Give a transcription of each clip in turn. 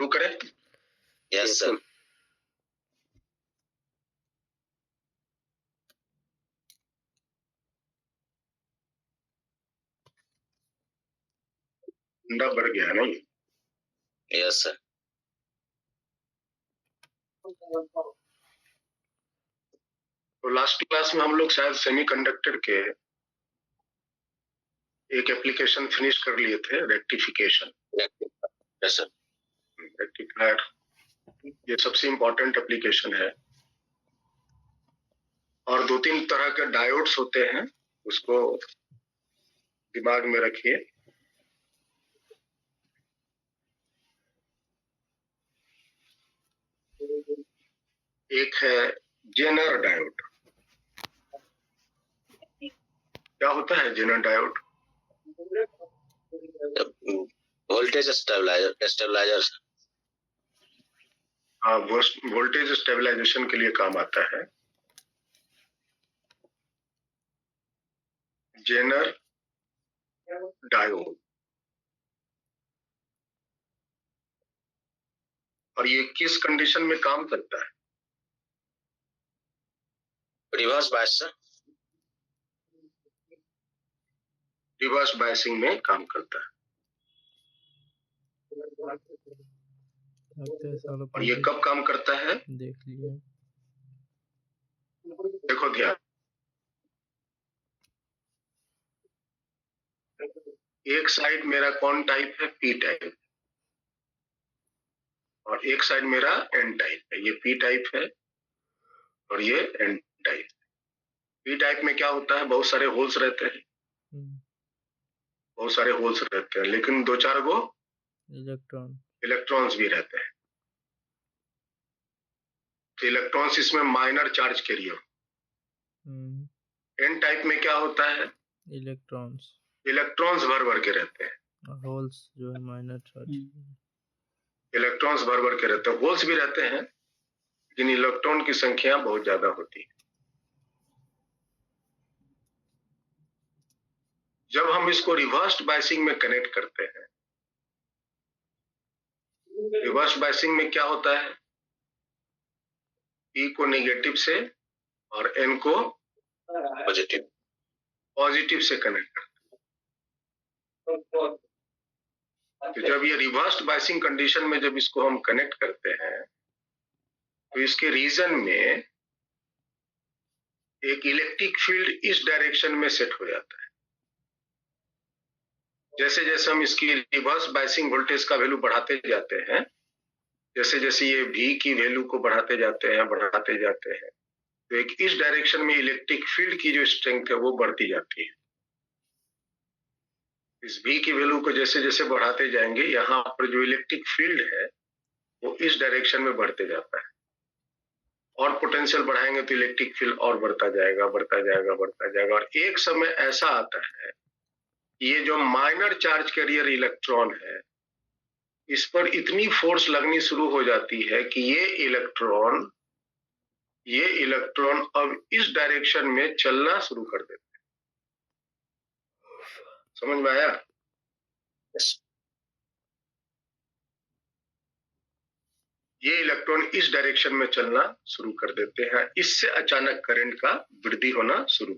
शुरू करें? Yes sir. ठंडा बढ़ गया नहीं? Yes sir. तो लास्ट क्लास में हम लोग शायद सेमीकंडक्टर के एक एप्लीकेशन फिनिश कर लिए थे, रेक्टिफिकेशन। Yes sir. रेक्टिफायर ये सबसे इम्पोर्टेंट एप्लीकेशन है और 2-3 तरह के डायोड्स होते हैं, उसको दिमाग में रखिए। एक है जेनर डायोड। क्या होता है जेनर डायोड? Voltage stabiliser. हाँ, वोल्टेज स्टेबलाइजेशन के लिए काम आता है। Zener diode. और ये किस कंडीशन में काम करता है? Reverse bias sir. Reverse biasing में काम करता है। और ये कब काम करता है? देख लिया। देखो ध्यान, एक साइड मेरा कौन टाइप है? P type. और एक साइड मेरा एन टाइप है। ये पी टाइप है और ये एन टाइप। पी टाइप में क्या होता है? बहुत सारे होल्स रहते हैं। बहुत सारे होल्स रहते हैं, लेकिन 2-4 गो इलेक्ट्रॉन्स भी रहते हैं। तो इलेक्ट्रॉन्स इसमें minor charge carrier. N type में क्या होता है? इलेक्ट्रॉन्स भर भर के रहते हैं। होल्स जो है माइनर चार्ज। इलेक्ट्रॉन्स भर भर के रहते हैं। होल्स भी रहते हैं, लेकिन इलेक्ट्रॉन की संख्या बहुत ज्यादा होती है। जब हम इसको रिवर्स्ड बायसिंग में कनेक्ट करते हैं, रिवर्स बायसिंग में क्या होता है? पी को नेगेटिव से और एन को पॉजिटिव से कनेक्ट करते हैं। तो जब ये रिवर्स्ड बायसिंग कंडीशन में जब इसको हम कनेक्ट करते हैं, तो इसके रीजन में एक इलेक्ट्रिक फील्ड इस डायरेक्शन में सेट हो जाता है। जैसे जैसे हम इसकी रिवर्स बायसिंग वोल्टेज का वैल्यू बढ़ाते जाते हैं, जैसे जैसे ये V की वैल्यू को बढ़ाते जाते हैं, तो एक इस डायरेक्शन में इलेक्ट्रिक फील्ड की जो स्ट्रेंथ है वो बढ़ती जाती है। इस V की वैल्यू को जैसे जैसे बढ़ाते जाएंगे, यहाँ पर जो इलेक्ट्रिक फील्ड है वो इस डायरेक्शन में बढ़ते जाता है। और पोटेंशियल बढ़ाएंगे तो इलेक्ट्रिक फील्ड और बढ़ता जाएगा। और एक समय ऐसा आता है, ये जो माइनर चार्ज कैरियर इलेक्ट्रॉन है, इस पर इतनी फोर्स लगनी शुरू हो जाती है कि ये इलेक्ट्रॉन अब इस डायरेक्शन में चलना शुरू कर देते हैं। समझ में आया? ये इलेक्ट्रॉन इस डायरेक्शन में चलना शुरू कर देते हैं। इससे अचानक करंट का वृद्धि होना शुरू।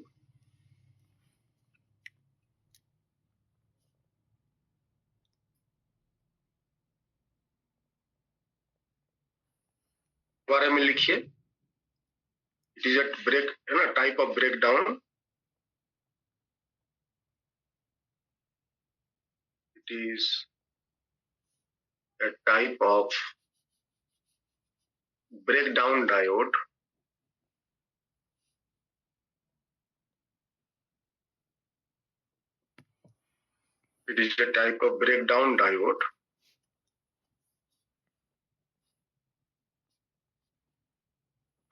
बारे में लिखिए। इट इज अ ब्रेक, है ना, type of break down. It is a type of breakdown diode. It is a type of breakdown diode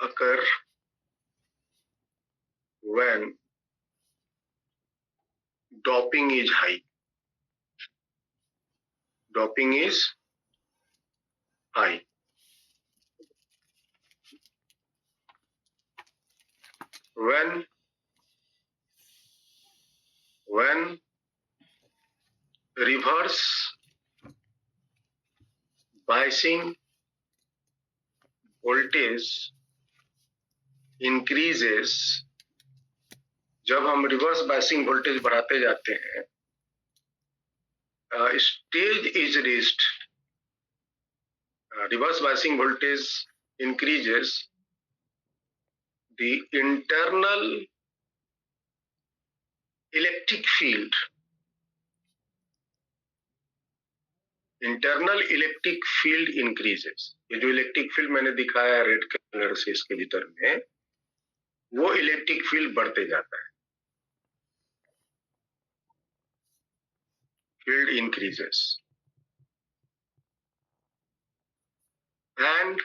occur when doping is high. Doping is high. When reverse biasing voltage increases, जब हम reverse biasing voltage बढ़ाते जाते हैं, stage is reached, reverse biasing voltage increases the internal electric field. Internal electric field increases. ये जो electric field मैंने दिखाया है रेड कलर से इसके भीतर में, वो इलेक्ट्रिक फील्ड बढ़ते जाता है. Field increases. And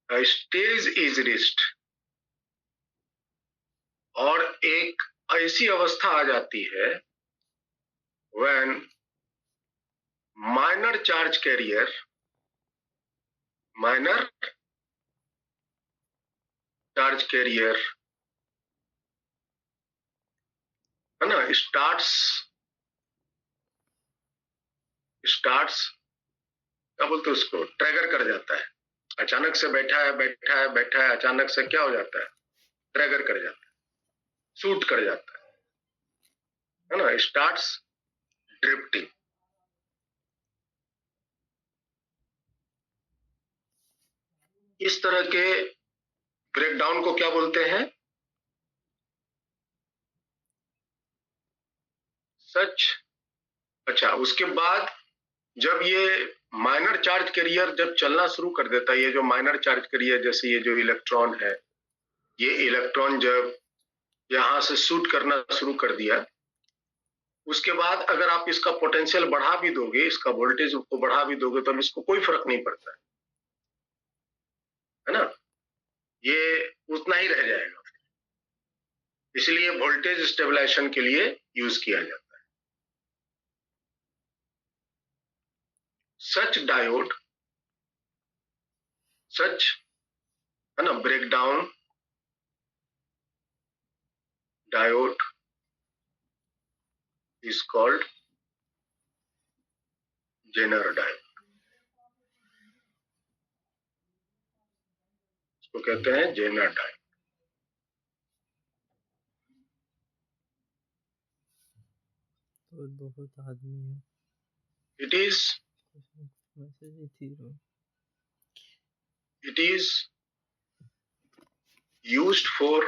a stage is reached. और एक ऐसी अवस्था आ जाती है when minor charge carrier है ना, स्टार्ट्स क्या बोलते हैं उसको, ट्रैगर कर जाता है. अचानक से बैठा है, अचानक से क्या हो जाता है, ट्रैगर कर जाता है, शूट कर जाता है ना, स्टार्ट्स ड्रिफ्टिंग. इस तरह के ब्रेकडाउन को क्या बोलते हैं, सच. अच्छा, उसके बाद जब ये माइनर चार्ज कैरियर जब चलना शुरू कर देता है, ये जो माइनर चार्ज कैरियर, जैसे ये जो इलेक्ट्रॉन है, ये इलेक्ट्रॉन जब यहां से शूट करना शुरू कर दिया, उसके बाद अगर आप इसका पोटेंशियल बढ़ा भी दोगे, इसका वोल्टेज को बढ़ा भी दोगे, तो इसको कोई फर्क नहीं पड़ता है ना, ये उतना ही रह जाएगा. इसलिए वोल्टेज स्टेबलाइजेशन के लिए यूज किया जाता है. सच डायोड, सच है ना, breakdown diode is called zener diode. इसको कहते हैं जेनर डायोड. तो बहुत आदमी है. It is मैसेज ही थी वो. it is used for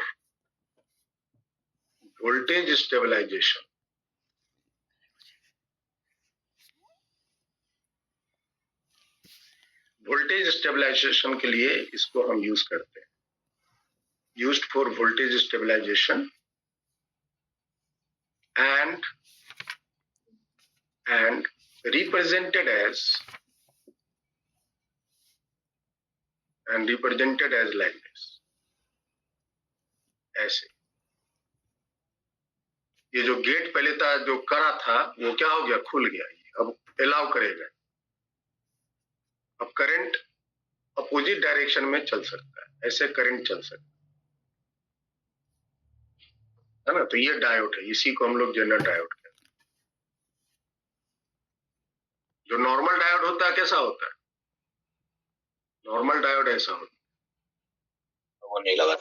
voltage stabilization. Voltage stabilisation के लिए इसको हम यूज करते हैं. Used for voltage stabilisation and represented as like this. ऐसे ये जो गेट पहले था, जो करा था, वो क्या हो गया, खुल गया. अब अलाउ करेगा. अब करंट अपोजिट डायरेक्शन में चल सकता है, ऐसे करंट चल सकता है ना. तो ये डायोड है, इसी को हम लोग जेनर डायोड कहते हैं. जो नॉर्मल डायोड होता है कैसा होता है, नॉर्मल डायोड ऐसा होता है, वो नहीं लगा,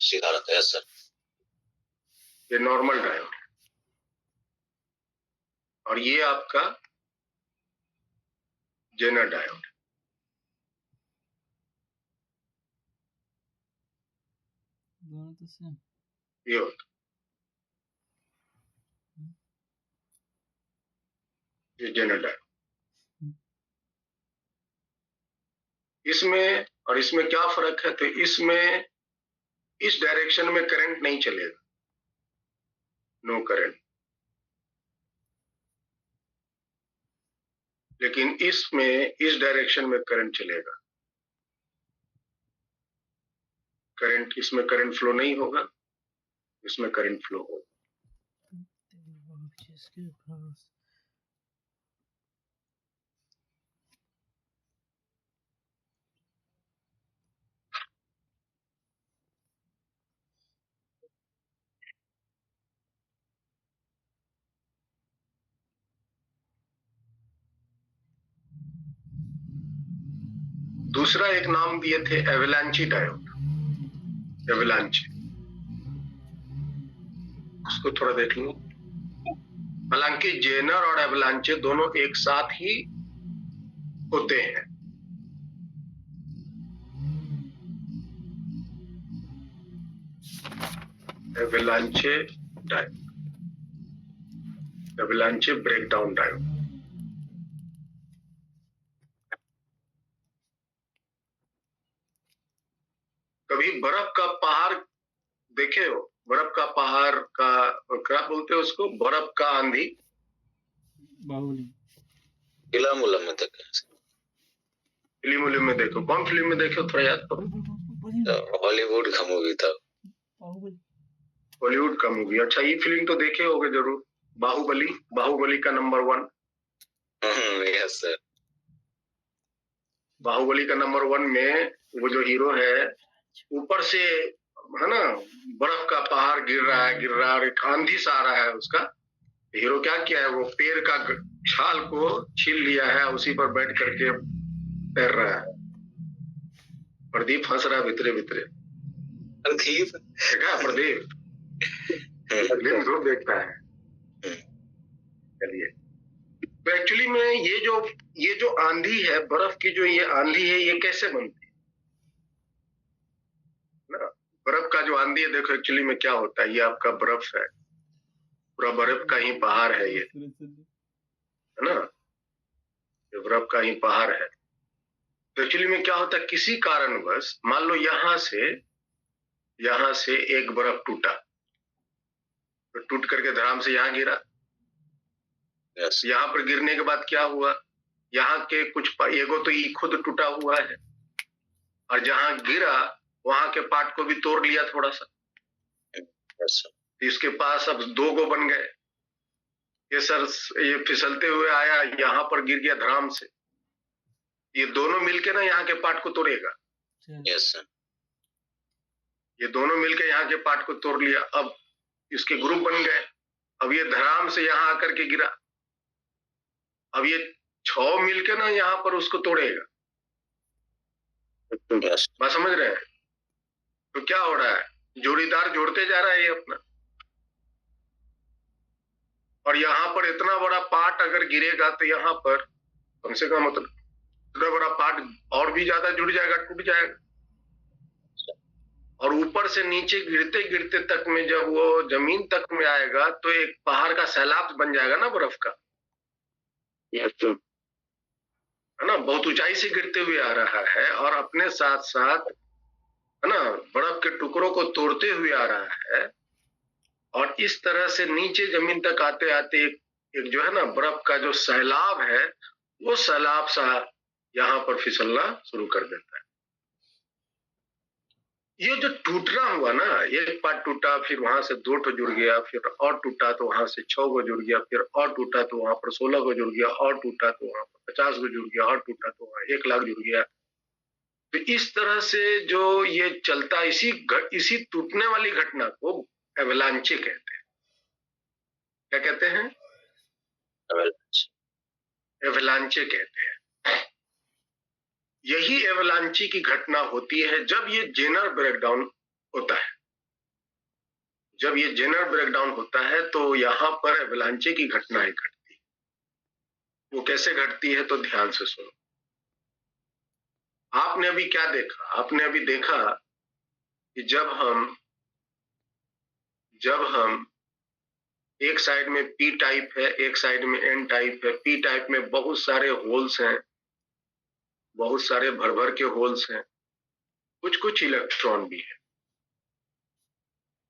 सीधा रहता है सर. ये नॉर्मल डायोड है. और ये आपका जेनर डायोड है. दोनों तो सेम. ये होता है, ये जेनर डायोड. इसमें और इसमें क्या फर्क है, तो इसमें इस डायरेक्शन में करंट नहीं चलेगा, नो करंट. लेकिन इसमें इस डायरेक्शन में करंट चलेगा. करंट, इसमें करंट फ्लो नहीं होगा, इसमें करंट फ्लो होगा. जिसके पास दूसरा एक नाम दिए थे एवलांची डायोड, एवलांची, उसको थोड़ा देख लो। हालांकि जेनर और एवलांचे दोनों एक साथ ही होते हैं। एवलांचे डायोड, एवलांचे ब्रेकडाउन डायोड। कभी बर्फ का पहाड़ देखे हो? बर्फ का पहाड़ का क्या बोलते हैं उसको? बर्फ का आंधी। बाहुबली। फिल्म उलम में देखे, फिल्म उलिम में देखो। कौन फिल्म में देखे हो? थोड़ा याद करो। हॉलीवुड का मूवी था। बाहुबली। बॉलीवुड का मूवी। अच्छा, ये फिल्म तो देखे होगे जरूर, बाहुबली। बाहुबली का नंबर 1। Yes sir. बाहुबली का नंबर 1 में वो जो हीरो है, ऊपर से है ना बर्फ का पहाड़ गिर रहा है और एक आंधी सा आ रहा है। उसका हीरो क्या किया है, वो पेड़ का छाल को छील लिया है, उसी पर बैठ करके तैर रहा है। प्रदीप हंस रहा है भीतरे भीतरे। प्रदीप देखा प्रदीप? फिल्म जरूर देखता है। चलिए, तो एक्चुअली में ये जो आंधी है, बर्फ की जो ये आंधी है, ये कैसे बनती है ना? बर्फ का जो आंधी है, देखो एक्चुअली में क्या होता है, ये आपका बर्फ है, पूरा बर्फ का ही पहाड़ है ये, है ना? ये बर्फ का ही पहाड़ है। तो एक्चुअली में क्या होता है, किसी कारणवश मान लो यहाँ से एक बर्फ टूटा, तो टूट करके धड़ाम से यहाँ गिरा। यस। यहाँ पर गिरने के बाद क्या हुआ, यहाँ के कुछ एगो तो ये खुद टूटा हुआ है, और जहां गिरा वहां के पार्ट को भी तोड़ लिया थोड़ा सा। यस। इसके पास अब 2 गो बन गए। ये फिसलते हुए आया, यहाँ पर गिर गया धड़ाम से। ये दोनों मिलके ना यहाँ के पार्ट को तोड़ेगा। Yes sir. ये दोनों मिलके यहाँ के पार्ट को तोड़ लिया। अब इसके ग्रुप बन गए। अब ये धड़ाम से यहाँ आकर के गिरा। अब ये 6 मिलके ना यहाँ पर उसको तोड़ेगा। यस। बात समझ रहे हैं? तो क्या हो रहा है, जोड़ीदार जोड़ते जा रहा है ये अपना। और यहाँ पर इतना बड़ा पार्ट अगर गिरेगा तो यहाँ पर कम से कम मतलब इतना बड़ा पार्ट और भी ज्यादा जुड़ जाएगा, टूट जाएगा। और ऊपर से नीचे गिरते गिरते तक में जब वो जमीन तक में आएगा तो एक पहाड़ का सैलाब बन जाएगा ना बर्फ का। है ना, बहुत ऊंचाई से गिरते हुए आ रहा है और अपने साथ साथ है ना बर्फ के टुकड़ों को तोड़ते हुए आ रहा है। और इस तरह से नीचे जमीन तक आते आते एक जो है ना बर्फ का जो सैलाब है, वो सैलाब सा यहाँ पर फिसलना शुरू कर देता है। ये जो टूटना हुआ ना, एक पार्ट टूटा, फिर वहां से 2 तो जुड़ गया, फिर और टूटा तो वहां से 6 गो जुड़ गया, फिर और टूटा तो वहां पर 16 गो जुड़ गया, और टूटा तो वहां पर 50 गो जुड़ गया, और टूटा तो वहां 1 लाख जुड़ गया। तो इस तरह से जो ये चलता, इसी टूटने वाली घटना को एवलांचे कहते हैं। क्या कहते हैं? एवलांचे कहते हैं। यही एवलांची की घटना होती है जब ये जेनर ब्रेकडाउन होता है। जब ये जेनर ब्रेकडाउन होता है तो यहाँ पर एवलांचे की घटनाएं घटती है। वो कैसे घटती है तो ध्यान से सुनो। आपने अभी क्या देखा? आपने अभी देखा कि जब हम एक साइड में पी टाइप है, एक साइड में एन टाइप है। पी टाइप में बहुत सारे होल्स हैं, बहुत सारे भर भर के होल्स हैं, कुछ कुछ इलेक्ट्रॉन भी है,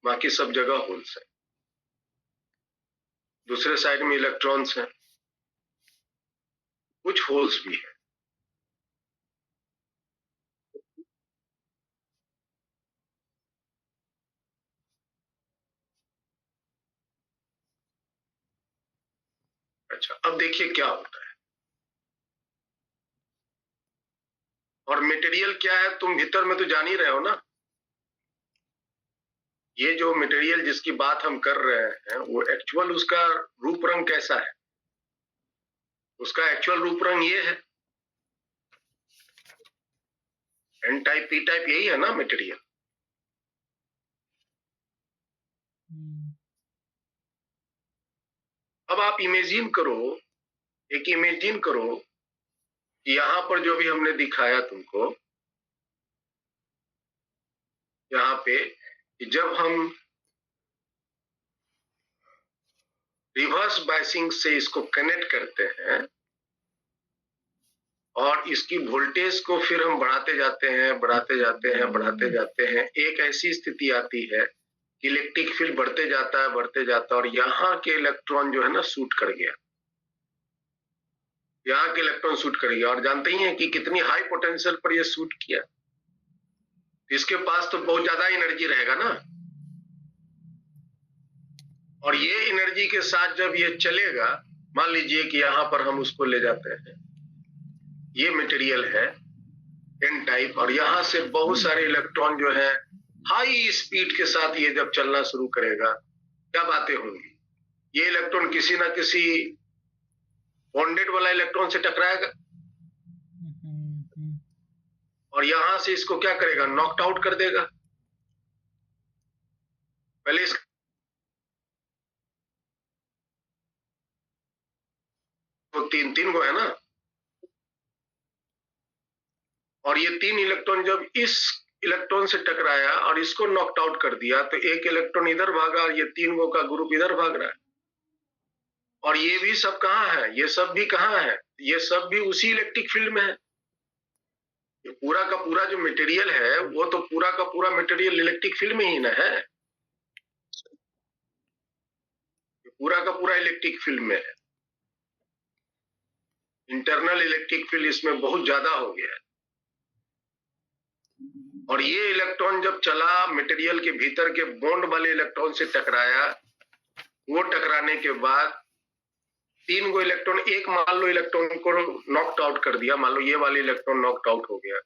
बाकी सब जगह होल्स हैं। दूसरे साइड में इलेक्ट्रॉन्स हैं, कुछ होल्स भी है। अच्छा, अब देखिए क्या होता है। और मटेरियल क्या है तुम भीतर में तो जान ही रहे हो ना। ये जो मटेरियल जिसकी बात हम कर रहे हैं वो एक्चुअल उसका रूप रंग कैसा है? उसका एक्चुअल रूप रंग ये है। एन टाइप पी टाइप यही है ना मटेरियल। अब आप इमेजिन करो कि यहाँ पर जो भी हमने दिखाया तुमको, यहाँ पे जब हम रिवर्स बायसिंग से इसको कनेक्ट करते हैं और इसकी वोल्टेज को फिर हम बढ़ाते जाते हैं, एक ऐसी स्थिति आती है कि इलेक्ट्रिक फील्ड बढ़ते जाता है और यहाँ के इलेक्ट्रॉन जो है ना शूट कर गया, यहाँ के इलेक्ट्रॉन शूट कर गया। और जानते ही हैं कि कितनी हाई पोटेंशियल पर ये शूट किया, इसके पास तो बहुत ज्यादा एनर्जी रहेगा ना, और ये एनर्जी के साथ जब ये चलेगा, मान लीजिए कि यहाँ पर हम उसको ले जाते हैं, ये मटेरियल है एन टाइप, और यहाँ से बहुत सारे इलेक्ट्रॉन जो है हाई स्पीड के साथ ये जब चलना शुरू करेगा, क्या बातें होंगी। ये इलेक्ट्रॉन किसी ना किसी बॉन्डेड वाला इलेक्ट्रॉन से टकराएगा और यहां से इसको क्या करेगा, नॉकड आउट कर देगा। पहले इस तो तीन गो है ना, और ये 3 इलेक्ट्रॉन जब इस इलेक्ट्रॉन से टकराया और इसको नॉकड आउट कर दिया, तो एक इलेक्ट्रॉन इधर भागा और ये 3 गो का ग्रुप इधर भाग रहा है। और ये भी सब कहाँ है, ये सब भी कहाँ है, ये सब भी उसी इलेक्ट्रिक फील्ड में है। ये पूरा का पूरा जो मटेरियल है वो तो पूरा का पूरा मटेरियल इलेक्ट्रिक फील्ड में ही ना है, ये पूरा का पूरा इलेक्ट्रिक फील्ड में है। इंटरनल इलेक्ट्रिक फील्ड इसमें बहुत ज्यादा हो गया है। और ये इलेक्ट्रॉन जब चला मटेरियल के भीतर के बॉन्ड वाले इलेक्ट्रॉन से टकराया, वो टकराने के बाद 3 गो इलेक्ट्रॉन, एक मान लो इलेक्ट्रॉन को नॉकड आउट कर दिया, मान लो ये वाली इलेक्ट्रॉन नॉकड आउट हो गया,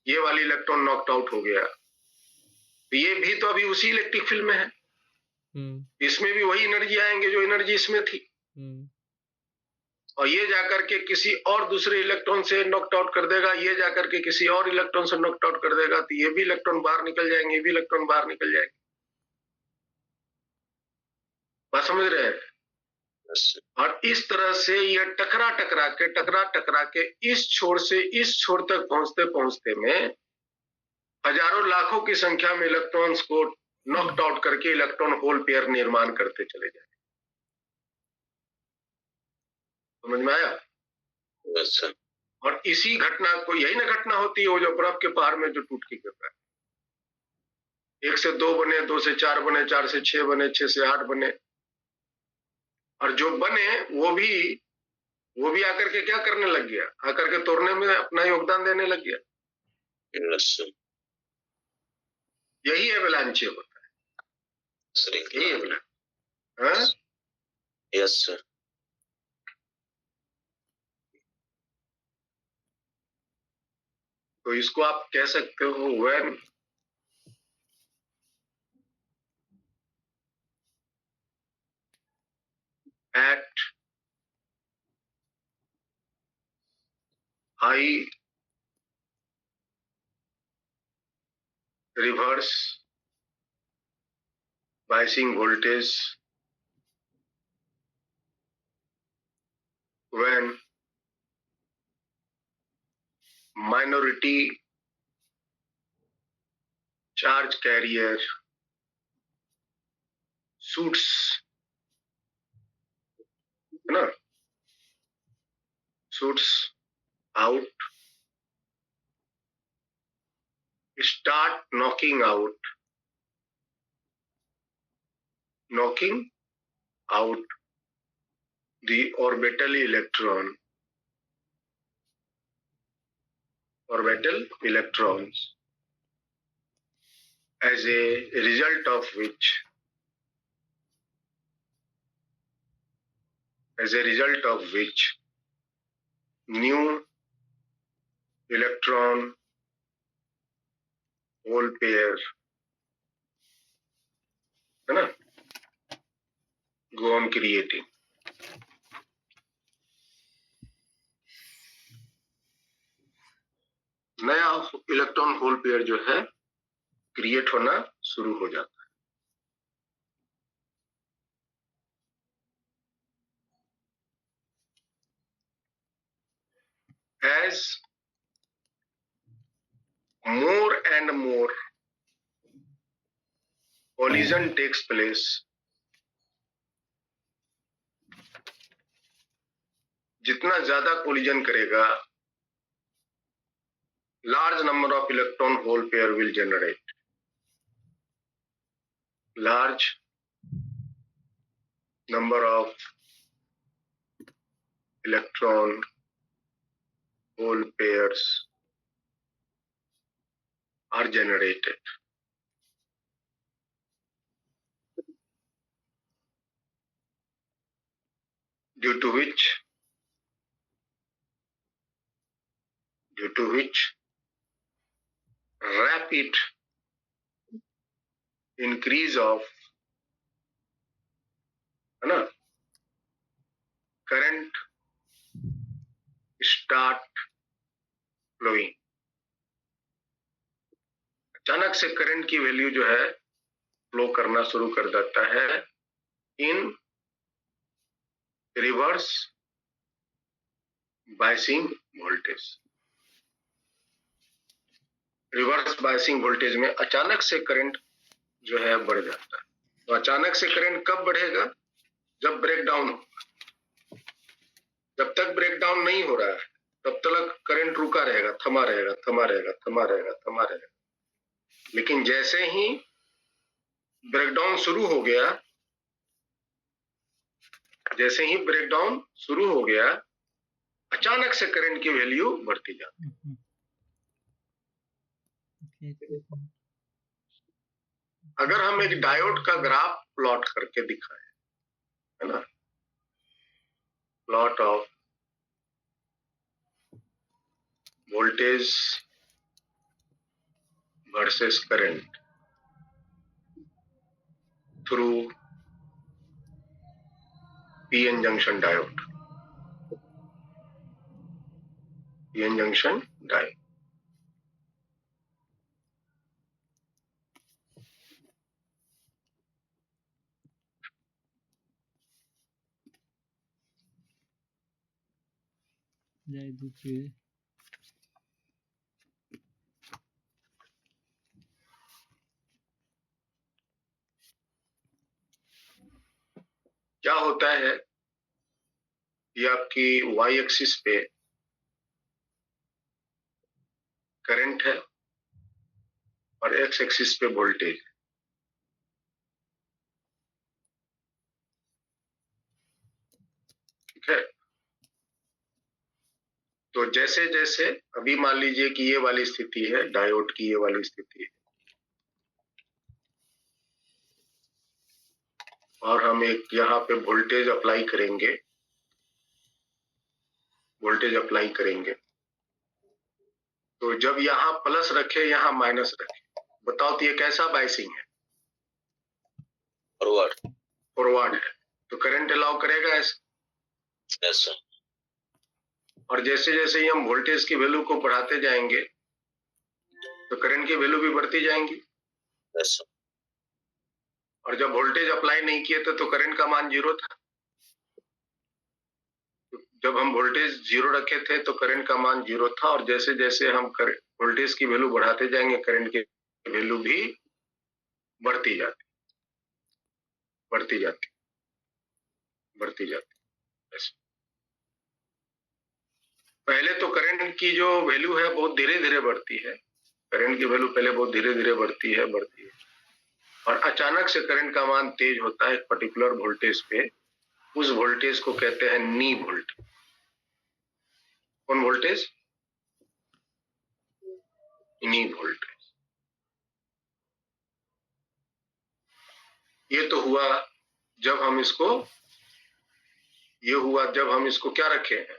ये वाली इलेक्ट्रॉन नॉकड आउट हो गया, तो ये भी तो अभी उसी इलेक्ट्रिक फील्ड में है। इसमें भी वही एनर्जी आएंगे जो एनर्जी इसमें थी, और ये जाकर के किसी और दूसरे इलेक्ट्रॉन से नॉकड आउट कर देगा, ये जाकर के किसी और इलेक्ट्रॉन से नॉकड आउट कर देगा, तो ये भी इलेक्ट्रॉन बाहर निकल जाएंगे, ये भी इलेक्ट्रॉन बाहर निकल जाएंगे। बात समझ रहे हैं। और इस तरह से ये टकरा टकरा के इस छोर से इस छोर तक पहुंचते में हजारों लाखों की संख्या में इलेक्ट्रॉन्स को नॉकड आउट करके इलेक्ट्रॉन होल पेयर निर्माण करते चले जाए। समझ में आया? सर। और इसी घटना को, यही ना घटना होती है वो जो बर्फ के पहाड़ में जो टूट के गिर रहा है, 1 से 2 बने, 2 से 4 बने, 4 से 6 बने, 6 से 8 बने, और जो बने वो भी आकर के क्या करने लग गया, आकर के तोड़ने में अपना योगदान देने लग गया। यही एवलांचे होता है, यही एवलांच। Yes sir. तो इसको आप कह सकते हो when at high reverse biasing voltage, when minority charge carrier shoots, है ना, shoots out, start knocking out the orbital electrons, as a result of which new electron hole pair, है ना, go on creating. नया electron hole pair जो है create होना शुरू हो जाता है। As more and more collision takes place, जितना ज्यादा कोलिजन करेगा, large number of electron hole pair will generate. Large number of electron hole pairs are generated. Due to which rapid increase of current start flowing. अचानक से current की value जो है flow करना शुरू कर देता है in reverse biasing voltage. Reverse biasing voltage में अचानक से करंट जो है बढ़ जाता है। तो अचानक से करंट कब बढ़ेगा? जब ब्रेकडाउन होगा। जब तक ब्रेकडाउन नहीं हो रहा है तब तक करंट रुका रहेगा, थमा रहेगा, थमा रहेगा, थमा रहेगा, थमा रहेगा। लेकिन जैसे ही ब्रेकडाउन शुरू हो गया, जैसे ही ब्रेकडाउन शुरू हो गया, अचानक से करंट की वैल्यू बढ़ती जाती है। अगर हम एक डायोड का ग्राफ प्लॉट करके दिखाएं, है ना, plot of voltage versus current through PN junction diode, PN junction diode. दूसरी क्या होता है, ये आपकी वाई एक्सिस पे करंट है और एक्स एक्सिस पे वोल्टेज। ठीक है, तो जैसे जैसे अभी मान लीजिए कि ये वाली स्थिति है, डायोड की ये वाली स्थिति है, और हम एक यहाँ पे वोल्टेज अप्लाई करेंगे, वोल्टेज अप्लाई करेंगे। तो जब यहाँ प्लस रखे, यहाँ माइनस रखे, बताओ तो ये कैसा बाइसिंग है? फॉरवर्ड। फॉरवर्ड है, तो करंट अलाउ करेगा ऐसे। Yes sir. और जैसे जैसे ही हम वोल्टेज की वैल्यू को बढ़ाते जाएंगे तो करंट की वैल्यू भी बढ़ती जाएंगी। Yes sir. और जब वोल्टेज अप्लाई नहीं किए थे तो करंट का मान 0 था। जब हम वोल्टेज 0 रखे थे तो करंट का मान 0 था, और जैसे जैसे हम वोल्टेज की वैल्यू बढ़ाते जाएंगे करंट की वैल्यू भी बढ़ती जाती, बढ़ती जाती, बढ़ती जाती। पहले तो करंट की जो वैल्यू है बहुत धीरे धीरे बढ़ती है, करंट की वैल्यू पहले बहुत धीरे धीरे बढ़ती है, और अचानक से करंट का मान तेज होता है एक पर्टिकुलर वोल्टेज पे। उस वोल्टेज को कहते हैं नी वोल्टेज। कौन वोल्टेज? नी वोल्टेज। ये तो हुआ जब हम इसको, ये हुआ जब हम इसको क्या रखे हैं,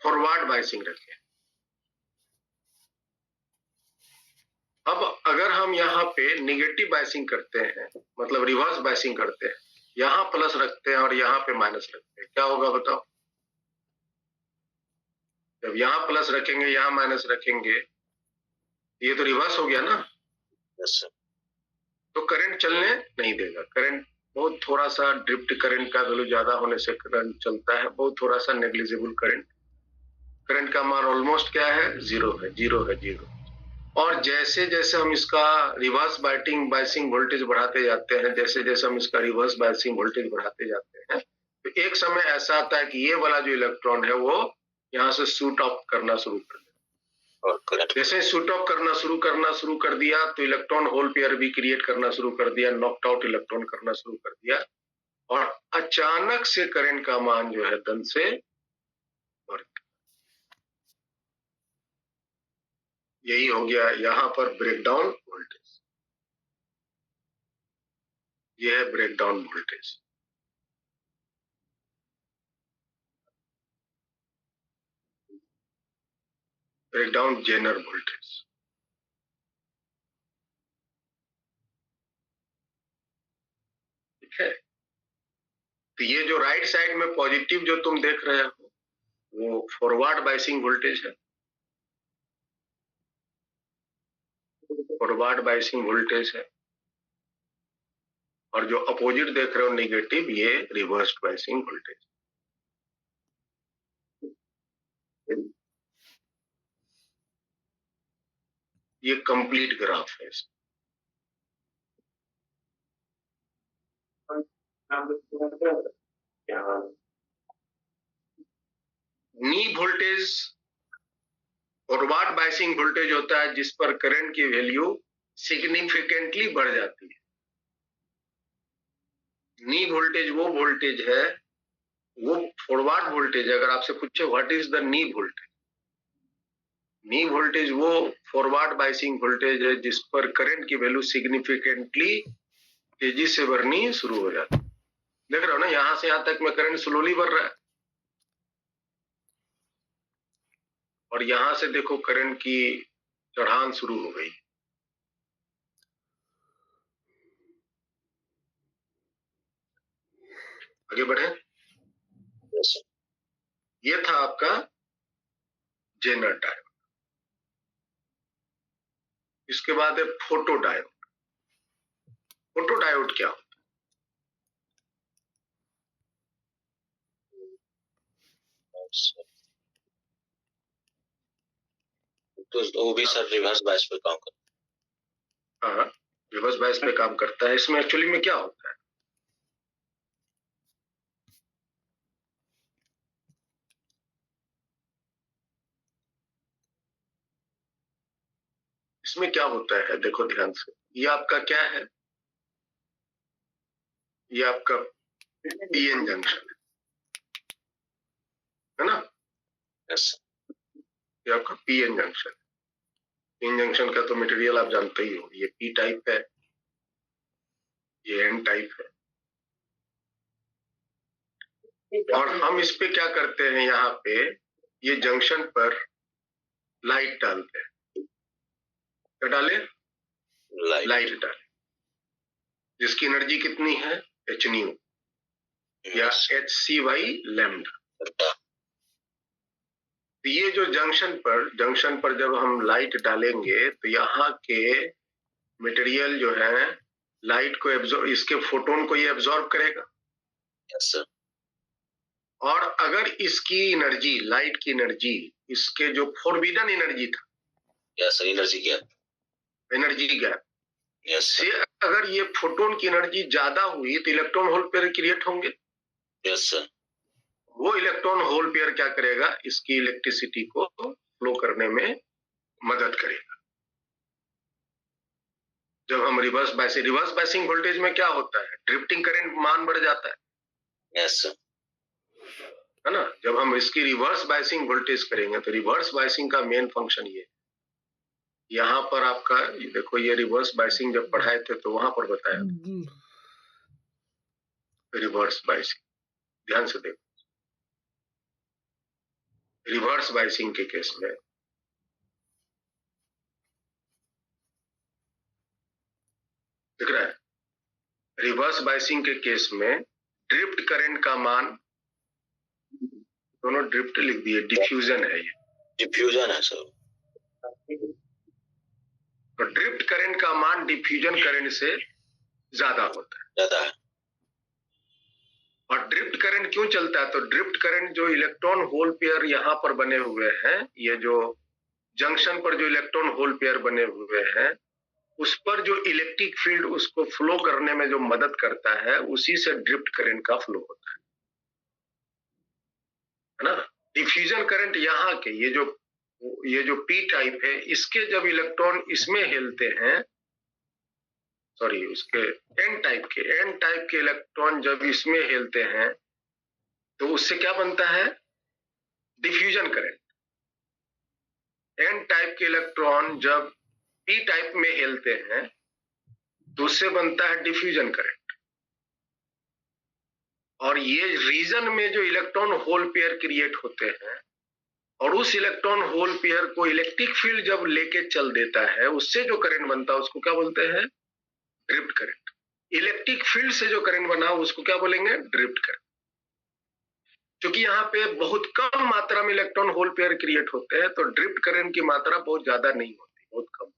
फॉरवर्ड बाइसिंग रखे। अब अगर हम यहाँ पे निगेटिव बाइसिंग करते हैं, मतलब रिवर्स बाइसिंग करते हैं, यहाँ प्लस रखते हैं और यहाँ पे माइनस रखते हैं, क्या होगा बताओ? जब जब यहाँ प्लस रखेंगे यहाँ माइनस रखेंगे, ये तो रिवर्स हो गया ना। Yes sir. तो करंट चलने नहीं देगा। करंट बहुत थोड़ा सा ड्रिफ्ट करंट का वैल्यू ज्यादा होने से करंट चलता है, बहुत थोड़ा सा नेग्लिजिबल करंट। करंट का मान ऑलमोस्ट क्या है, 0 है, 0 है, 0। और जैसे जैसे हम इसका रिवर्स बायसिंग वोल्टेज बढ़ाते जाते हैं, जैसे जैसे हम इसका रिवर्स बायसिंग वोल्टेज बढ़ाते जाते हैं, तो एक समय ऐसा आता है कि ये वाला जो इलेक्ट्रॉन है वो यहाँ से शूट ऑफ करना शुरू कर देगा। और करंट जैसे शूट ऑफ करना शुरू कर दिया तो इलेक्ट्रॉन होल पेयर भी क्रिएट करना शुरू कर दिया, नॉकड आउट इलेक्ट्रॉन करना शुरू कर दिया, और अचानक से करंट का मान जो है धन से बढ़ गया। यही हो गया यहाँ पर ब्रेकडाउन वोल्टेज। ये है breakdown voltage. Breakdown zener voltage. ठीक है। तो ये जो राइट साइड में पॉजिटिव जो तुम देख रहे हो वो फॉरवर्ड बायसिंग वोल्टेज है। फॉरवर्ड बायसिंग वोल्टेज है। और जो अपोजिट देख रहे हो नेगेटिव, ये रिवर्स बायसिंग वोल्टेज। ये कंप्लीट ग्राफ है। नी वोल्टेज फॉरवर्ड बायसिंग वोल्टेज होता है जिस पर करंट की वैल्यू सिग्निफिकेंटली बढ़ जाती है। नी वोल्टेज वो वोल्टेज है, वो फॉरवर्ड वोल्टेज। अगर आपसे पूछे what is the knee voltage, knee voltage वो फॉरवर्ड बायसिंग वोल्टेज है जिस पर करंट की वैल्यू सिग्निफिकेंटली तेजी से बढ़नी शुरू हो जाती है। देख रहे हो ना, यहां से यहां तक में करंट स्लोली बढ़ रहा है, और यहां से देखो करंट की चढ़ान शुरू हो गई। आगे बढ़े। Yes sir. ये था आपका जेनर डायोड। इसके बाद है फोटो डायोड। फोटो डायोड क्या होता सर। तो वो भी सर रिवर्स बायस पे काम करता है? हाँ, रिवर्स बायस पे काम करता है। इसमें एक्चुअली में क्या होता है, इसमें क्या होता है देखो ध्यान से। ये आपका क्या है, ये आपका पीएन जंक्शन है ना। Yes sir. ये आपका पीएन जंक्शन। पीएन जंक्शन का तो मटेरियल आप जानते ही हो, ये पी टाइप है, ये एन टाइप है। और हम इस पे क्या करते हैं, यहाँ पे ये जंक्शन पर लाइट डालते हैं। क्या डाले, लाइट डाले, जिसकी एनर्जी कितनी है, एच न्यू या एच सी वाई लैम्डा। तो ये जो जंक्शन पर जब हम लाइट डालेंगे तो यहाँ के मटेरियल जो है लाइट को एब्जॉर्ब, इसके फोटोन को ये एब्जॉर्ब करेगा। Yes sir. और अगर इसकी एनर्जी, लाइट की एनर्जी, इसके जो फोरबिडन एनर्जी था, yes sir, energy gap yes से अगर ये फोटोन की एनर्जी ज्यादा हुई तो इलेक्ट्रॉन होल पेयर क्रिएट होंगे। Yes sir. वो इलेक्ट्रॉन होल पेयर क्या करेगा, इसकी इलेक्ट्रिसिटी को फ्लो करने में मदद करेगा। जब हम रिवर्स बायसिंग वोल्टेज में क्या होता है, ड्रिफ्टिंग करंट मान बढ़ जाता है। Yes sir. है ना। जब हम इसकी रिवर्स बायसिंग वोल्टेज करेंगे तो रिवर्स बायसिंग का मेन फंक्शन ये, यहाँ पर आपका देखो, ये रिवर्स बायसिंग जब पढ़ाए थे तो वहां पर बताया रिवर्स बायसिंग, ध्यान से देखो। रिवर्स बायसिंग के केस में दिख रहा है, रिवर्स बायसिंग के केस में ड्रिफ्ट करंट का मान, दोनों ड्रिफ्ट लिख दिए, डिफ्यूजन है ये, डिफ्यूजन है सर। तो ड्रिफ्ट करंट का मान डिफ्यूजन करंट से ज्यादा होता है। ज्यादा है। और ड्रिफ्ट करंट क्यों चलता है? तो ड्रिफ्ट करंट जो इलेक्ट्रॉन होल पेयर यहाँ पर बने हुए हैं, ये जो जंक्शन पर जो इलेक्ट्रॉन होल पेयर बने हुए हैं, उस पर जो इलेक्ट्रिक फील्ड उसको फ्लो करने में जो मदद करता है, उसी से ड्रिफ्ट करंट का फ्लो होता है ना। डिफ्यूजन करंट यहाँ के ये जो पी टाइप है, इसके जब इलेक्ट्रॉन इसमें हिलते हैं, सॉरी उसके एन टाइप के इलेक्ट्रॉन जब इसमें हिलते हैं, तो उससे क्या बनता है? Diffusion current. एन टाइप के इलेक्ट्रॉन जब पी टाइप में हिलते हैं, तो उससे बनता है डिफ्यूजन करंट। और ये रीजन में जो इलेक्ट्रॉन होल पेयर क्रिएट होते हैं, और उस इलेक्ट्रॉन होल पेयर को इलेक्ट्रिक फील्ड जब लेके चल देता है, उससे जो करंट बनता है उसको क्या बोलते हैं? Drift current. इलेक्ट्रिक फील्ड से जो करंट बना उसको क्या बोलेंगे? Drift current. क्योंकि यहाँ पे बहुत कम मात्रा में इलेक्ट्रॉन होल पेयर क्रिएट होते हैं, तो ड्रिफ्ट करंट की मात्रा बहुत ज्यादा नहीं होती, बहुत कम।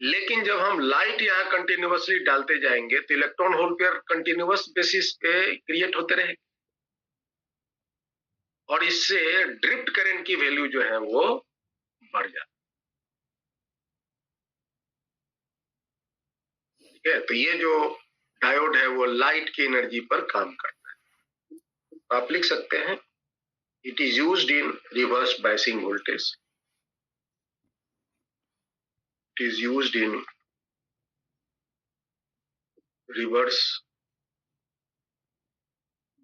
लेकिन जब हम लाइट यहाँ कंटिन्यूअसली डालते जाएंगे, तो electron hole pair continuous basis पे क्रिएट होते रहेंगे, और इससे ड्रिफ्ट करंट की वैल्यू जो है वो बढ़ जाती है। ठीक है, तो ये जो डायोड है वो लाइट की एनर्जी पर काम करता है। तो आप लिख सकते हैं, it is used in reverse biasing voltage, it is used in reverse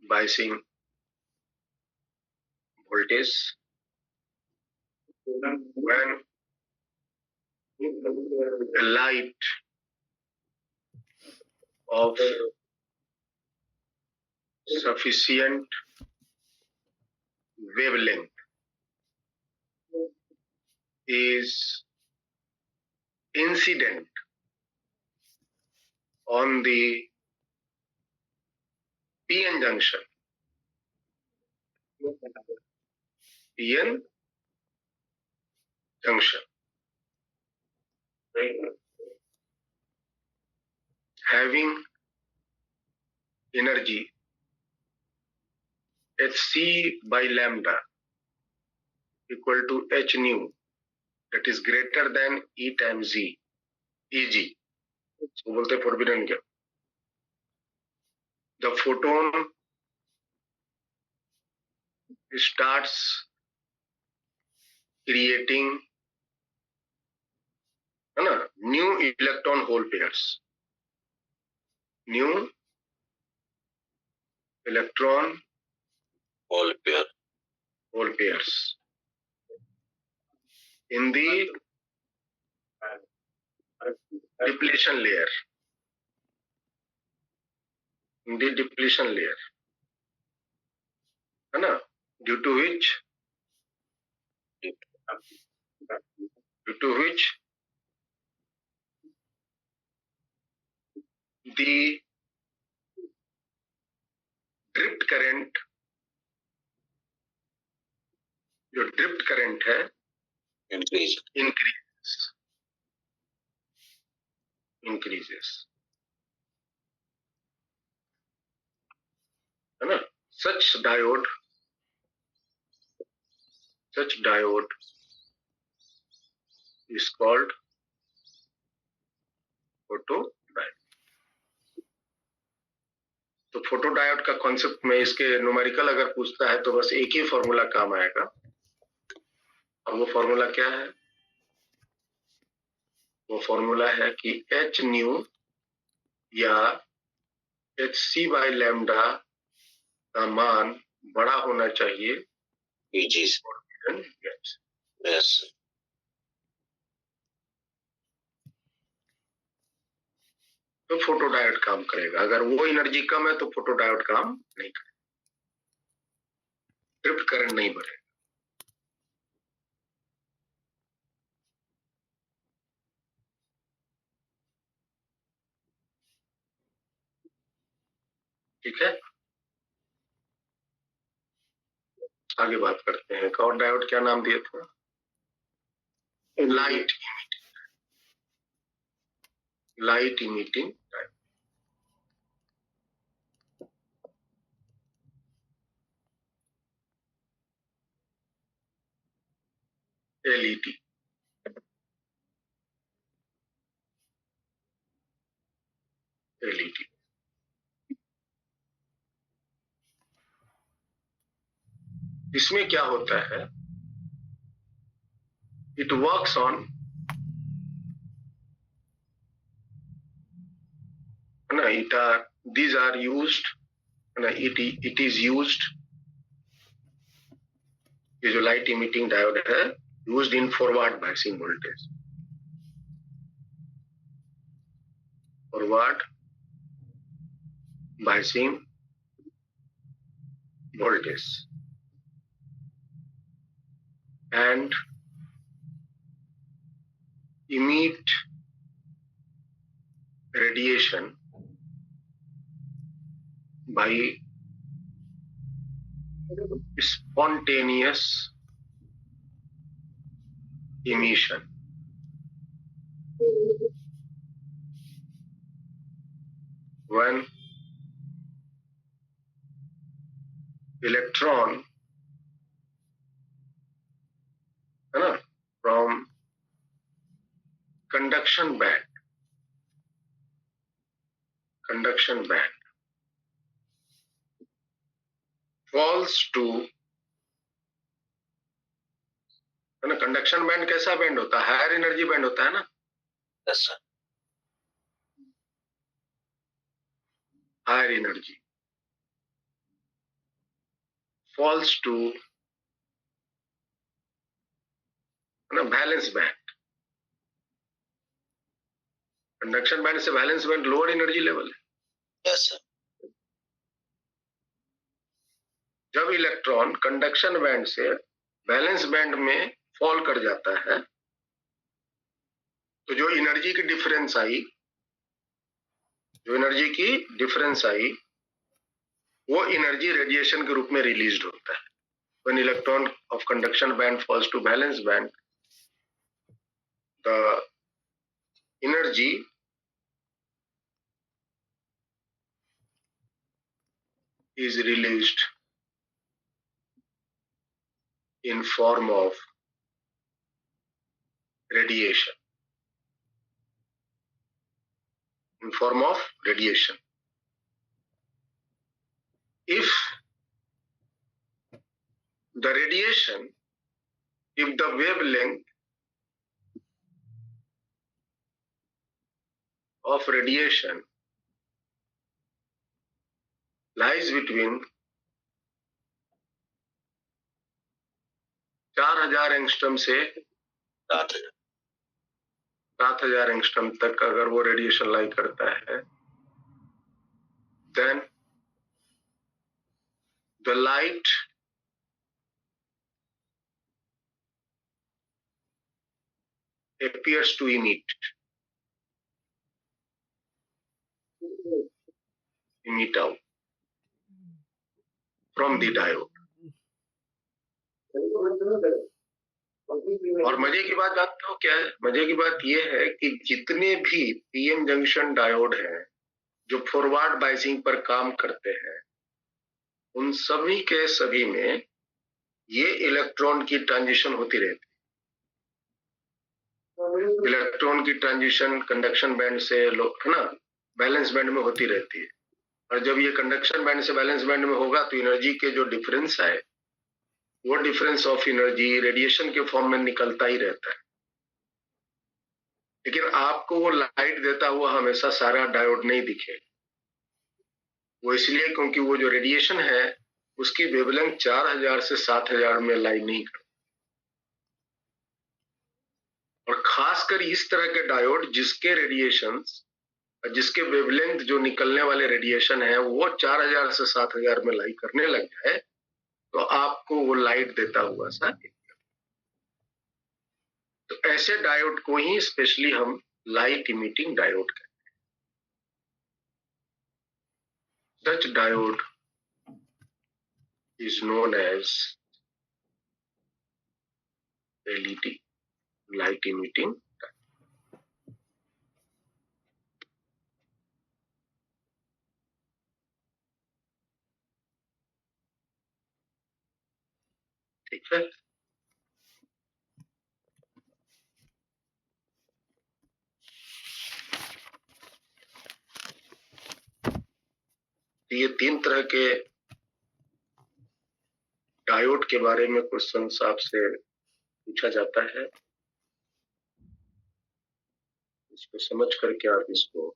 biasing voltage when a light of sufficient wavelength is incident on the PN junction, PN junction having energy Hc by lambda equal to h nu, that is greater than E times Z, Eg, इसको बोलते हैं forbidden gap. The photon starts creating, है ना, new electron hole pairs, new electron hole pairs in the depletion layer, in the depletion layer, है ना, due to which the drift current, जो drift current है, increases, है ना। such diode is called photodiode। तो photodiode का concept में इसके न्यूमेरिकल अगर पूछता है तो बस एक ही फॉर्मूला काम आएगा, और वो फॉर्मूला क्या है? वो फॉर्मूला है कि एच न्यू या एच सी बाई लैम्डा का मान बड़ा होना चाहिए Eg। यस। तो फोटोडायोड काम करेगा। अगर वो एनर्जी कम है तो फोटोडायोड काम नहीं करेगा, ड्रिफ्ट करंट नहीं बढ़ेगा। ठीक है, आगे बात करते हैं। एक और डायोड क्या नाम दिए थे? Light emitting diode. LED. LED इसमें क्या होता है? इट वर्क्स ऑन ना, these are used ना, it is used, ये जो लाइट इमिटिंग डायोड है, used in forward biasing voltage. Forward biasing voltage and emit radiation by spontaneous emission. When electron from conduction band falls to, है ना, conduction band कैसा band होता है? Higher energy band होता है ना। Yes, sir. Higher energy falls to, है ना, बैलेंस बैंड। कंडक्शन बैंड से valence band lower energy level है। Yes, sir. जब इलेक्ट्रॉन कंडक्शन बैंड से बैलेंस बैंड में फॉल कर जाता है तो जो एनर्जी की डिफरेंस आई वो एनर्जी रेडिएशन के रूप में रिलीज्ड होता है। When electron of conduction band falls to valence band, the energy is released in form of radiation. If the wavelength of radiation lies between 4000 angstrom से 7000 angstrom तक अगर वो रेडिएशन लाई करता है, then the light appears to emit out from the diode. और मजे की बात जानते हो क्या है? मजे की बात यह है कि जितने भी पीएन जंक्शन डायोड हैं जो फॉरवर्ड बायसिंग पर काम करते हैं, उन सभी के सभी में ये इलेक्ट्रॉन की ट्रांजिशन होती रहती है। इलेक्ट्रॉन की ट्रांजिशन कंडक्शन बैंड से, है ना, बैलेंस बैंड में होती रहती है। और जब ये कंडक्शन बैंड से बैलेंस बैंड में होगा तो एनर्जी के जो डिफरेंस है वो डिफरेंस ऑफ एनर्जी रेडिएशन के फॉर्म में निकलता ही रहता है। लेकिन आपको वो लाइट देता हुआ हमेशा सारा डायोड नहीं दिखेगा। वो इसलिए क्योंकि वो जो रेडिएशन है उसकी वेवलेंथ 4000 से 7000 में लाई नहीं करती। और खासकर इस तरह के डायोड जिसके जिसके वेवलेंथ जो निकलने वाले रेडिएशन है वो 4000 से 7000 में लाई करने लग जाए तो आपको वो लाइट देता हुआ सा। तो ऐसे डायोड को ही स्पेशली हम लाइट इमिटिंग डायोड कहते हैं। Such diode is known as LED, light emitting. ठीक है, ये 3 तरह के डायोड के बारे में क्वेश्चन आपसे पूछा जाता है। इसको समझ करके आप इसको,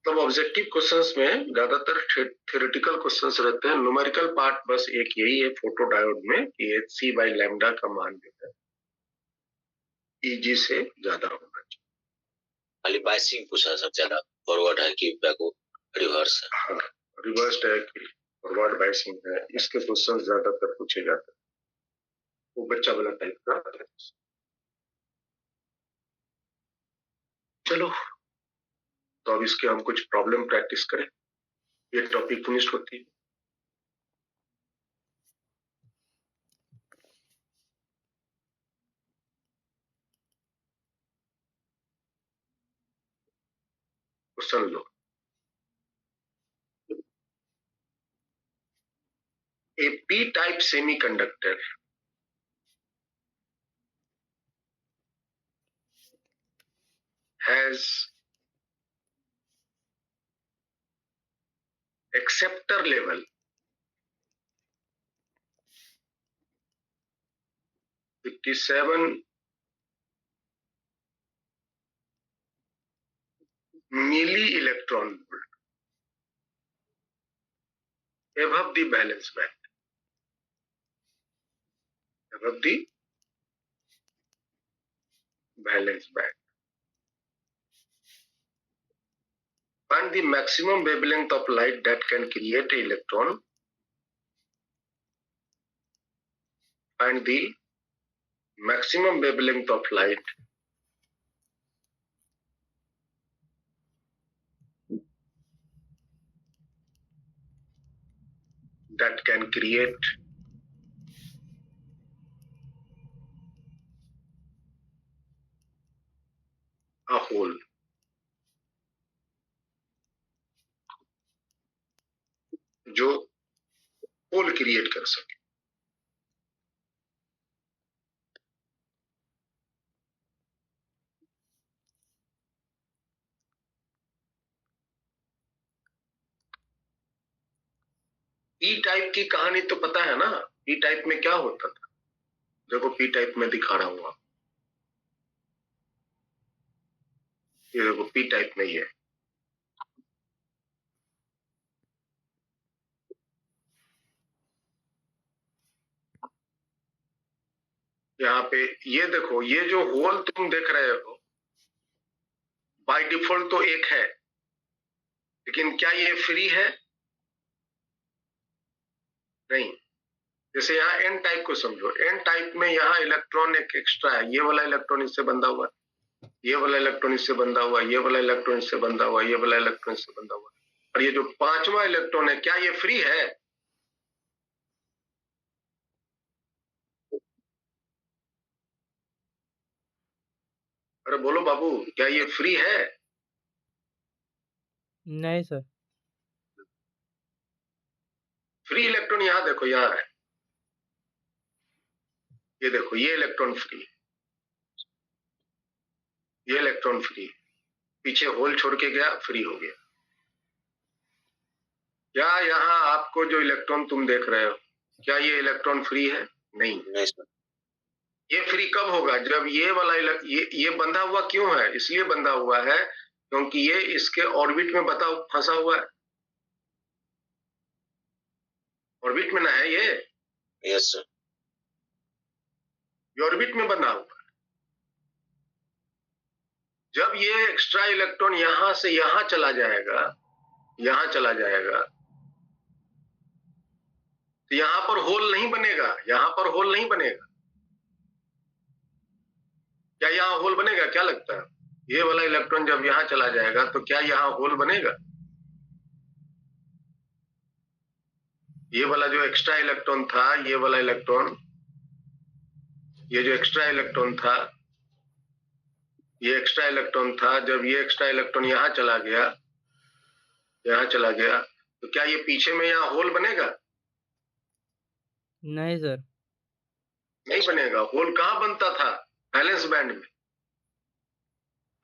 तब ऑब्जेक्टिव क्वेश्चंस में ज्यादातर थ्योरेटिकल क्वेश्चंस रहते हैं। न्यूमेरिकल पार्ट बस एक यही है फोटो डायोड में कि hc/लैम्डा का मान जो है Eg से ज्यादा होना चाहिए। खाली बाइसिंग पूछा सब, ज्यादा फॉरवर्ड है कि बैक रिवर्स है? हाँ, रिवर्स है कि फॉरवर्ड बाइसिंग है, इसके क्वेश्चन ज्यादातर पूछे जाते हैं। वो बच्चा वाला टाइप का है। चलो, तो अब इसके हम कुछ प्रॉब्लम प्रैक्टिस करें, ये टॉपिक फिनिश होती है। Question low. A p-type semiconductor has acceptor level 57 milli electron volt above the valence band. Above the valence band. Find the maximum wavelength of light that can create an electron. Find the maximum wavelength of light that can create a hole. जो hole create कर सके। P type की कहानी तो पता है ना, P type में क्या होता था? देखो पी टाइप में दिखा रहा हूं, ये देखो पी टाइप में ही है। यहाँ पे ये देखो, ये जो होल तुम देख रहे हो बाय डिफॉल्ट तो एक है, लेकिन क्या ये फ्री है? नहीं। जैसे यहाँ एन टाइप को समझो, एन टाइप में यहाँ इलेक्ट्रॉन एक एक्स्ट्रा है, ये वाला इलेक्ट्रॉन इससे बंधा हुआ है, ये वाला इलेक्ट्रॉन इससे बंधा हुआ है, ये वाला इलेक्ट्रॉन इससे बंधा हुआ है, ये वाला इलेक्ट्रॉन इससे बंधा हुआ है, और ये जो 5वां इलेक्ट्रॉन है, क्या ये फ्री है? अरे बोलो बाबू, क्या ये फ्री है? नहीं सर। फ्री इलेक्ट्रॉन यहाँ देखो, यहाँ है, ये देखो ये इलेक्ट्रॉन फ्री, ये इलेक्ट्रॉन फ्री, पीछे होल छोड़ के गया, फ्री हो गया। क्या यहाँ आपको जो इलेक्ट्रॉन तुम देख रहे हो, क्या ये इलेक्ट्रॉन फ्री है? नहीं। नहीं सर। ये फ्री कब होगा? जब ये वाला ये बंधा हुआ क्यों है? इसलिए बंधा हुआ है क्योंकि ये इसके ऑर्बिट में फंसा हुआ है। ऑर्बिट में ना है ये? Yes sir. ये ऑर्बिट में बंधा हुआ है। जब ये एक्स्ट्रा इलेक्ट्रॉन यहां से यहां चला जाएगा, यहां चला जाएगा, तो यहां पर होल नहीं बनेगा, यहां पर होल नहीं बनेगा। क्या यहाँ होल बनेगा? क्या लगता है? ये वाला इलेक्ट्रॉन जब यहां चला जाएगा तो क्या यहाँ होल बनेगा? ये वाला जो एक्स्ट्रा इलेक्ट्रॉन था, ये वाला इलेक्ट्रॉन ये जो एक्स्ट्रा इलेक्ट्रॉन था, ये एक्स्ट्रा इलेक्ट्रॉन था, जब ये एक्स्ट्रा इलेक्ट्रॉन यहाँ चला गया, तो क्या ये पीछे में यहाँ होल बनेगा? नहीं सर। नहीं बनेगा। होल कहाँ बनता था? वैलेंस बैंड में।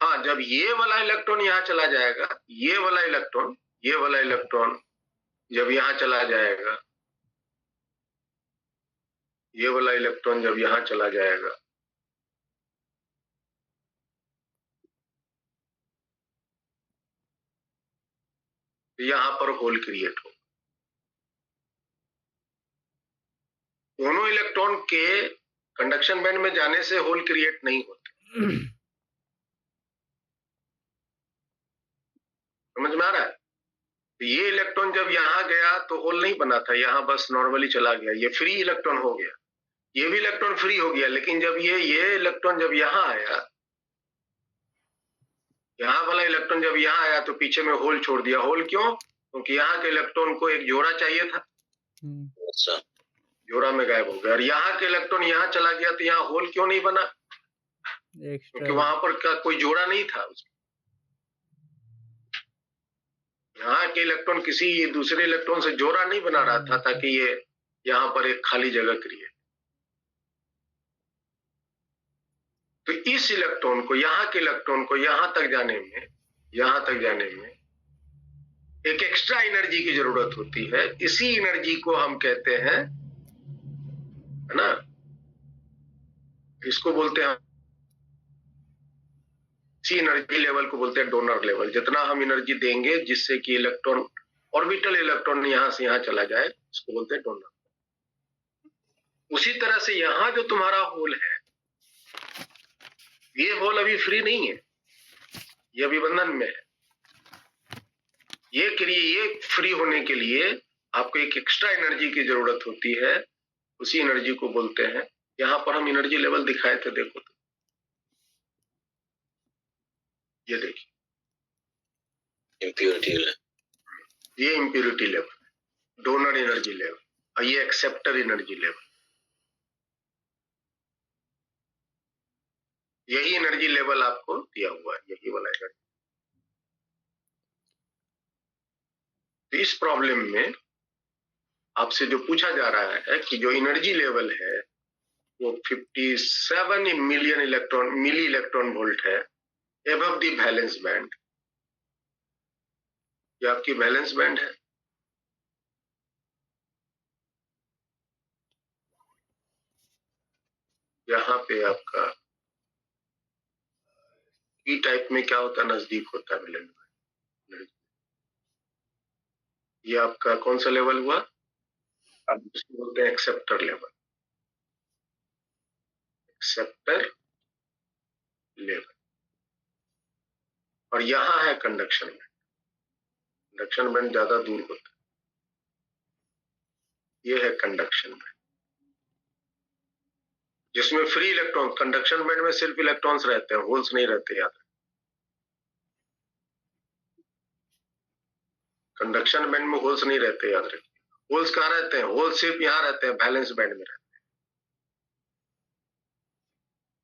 हाँ, जब ये वाला इलेक्ट्रॉन यहाँ चला जाएगा, ये वाला इलेक्ट्रॉन जब यहाँ चला जाएगा, ये वाला इलेक्ट्रॉन जब यहाँ चला जाएगा, तो यहाँ पर होल क्रिएट होगा। दोनों इलेक्ट्रॉन के कंडक्शन बैंड में जाने से होल क्रिएट नहीं होते। समझ में आ रहा है? तो ये इलेक्ट्रॉन जब यहाँ गया तो होल नहीं बना था, यहाँ बस नॉर्मली चला गया, ये फ्री इलेक्ट्रॉन हो गया, ये भी इलेक्ट्रॉन फ्री हो गया। लेकिन जब ये इलेक्ट्रॉन जब यहाँ आया, यहाँ वाला इलेक्ट्रॉन जब यहाँ आया तो पीछे में होल छोड़ दिया। होल क्यों? क्योंकि यहाँ के इलेक्ट्रॉन को एक जोड़ा चाहिए था, जोड़ा में गायब हो गया। और यहाँ के इलेक्ट्रॉन यहाँ चला गया तो यहाँ होल क्यों नहीं बना? क्योंकि वहां पर कोई जोड़ा नहीं था उसमें। यहाँ के इलेक्ट्रॉन किसी दूसरे इलेक्ट्रॉन से जोड़ा नहीं बना रहा था ताकि ये यहाँ पर एक खाली जगह क्रिएट। तो इस इलेक्ट्रॉन को, यहाँ के इलेक्ट्रॉन को यहाँ तक जाने में एक एक्स्ट्रा एनर्जी की जरूरत होती है। इसी एनर्जी को हम कहते हैं, है ना, इसको बोलते हैं, इसी एनर्जी लेवल को बोलते हैं डोनर लेवल। जितना हम एनर्जी देंगे जिससे कि इलेक्ट्रॉन, ऑर्बिटल इलेक्ट्रॉन यहाँ से यहाँ चला जाए, उसको बोलते हैं डोनर। उसी तरह से यहाँ जो तुम्हारा होल है, ये होल अभी फ्री नहीं है, ये अभी बंधन में है। ये फ्री होने के लिए आपको एक एक्स्ट्रा एनर्जी की जरूरत होती है, उसी एनर्जी को बोलते हैं। यहाँ पर हम एनर्जी लेवल दिखाए थे, देखो तो, ये देखिए, इम्प्योरिटी लेवल, ये impurity level, donor energy level, और ये एक्सेप्टर एनर्जी लेवल। यही एनर्जी लेवल आपको दिया हुआ है, यही वाला एनर्जी। तो इस प्रॉब्लम में आपसे जो पूछा जा रहा है कि जो एनर्जी लेवल है वो 57 मिली इलेक्ट्रॉन वोल्ट है, एबव द वैलेंस बैंड। ये आपकी वैलेंस बैंड है। यहाँ पे आपका पी टाइप में क्या होता है, नजदीक होता है वैलेंस बैंड। ये आपका कौन सा लेवल हुआ? आप इसको बोलते हैं एक्सेप्टर लेवल, एक्सेप्टर लेवल। और यहाँ है कंडक्शन बैंड। कंडक्शन बैंड ज्यादा दूर होता है, ये है कंडक्शन बैंड, जिसमें फ्री इलेक्ट्रॉन। कंडक्शन बैंड में सिर्फ इलेक्ट्रॉन्स रहते हैं, होल्स नहीं रहते, याद रखें। कंडक्शन बैंड में होल्स नहीं रहते, याद रखिए। होल्स कहाँ रहते हैं? होल्स सिर्फ यहाँ रहते हैं, वैलेंस बैंड में रहते हैं।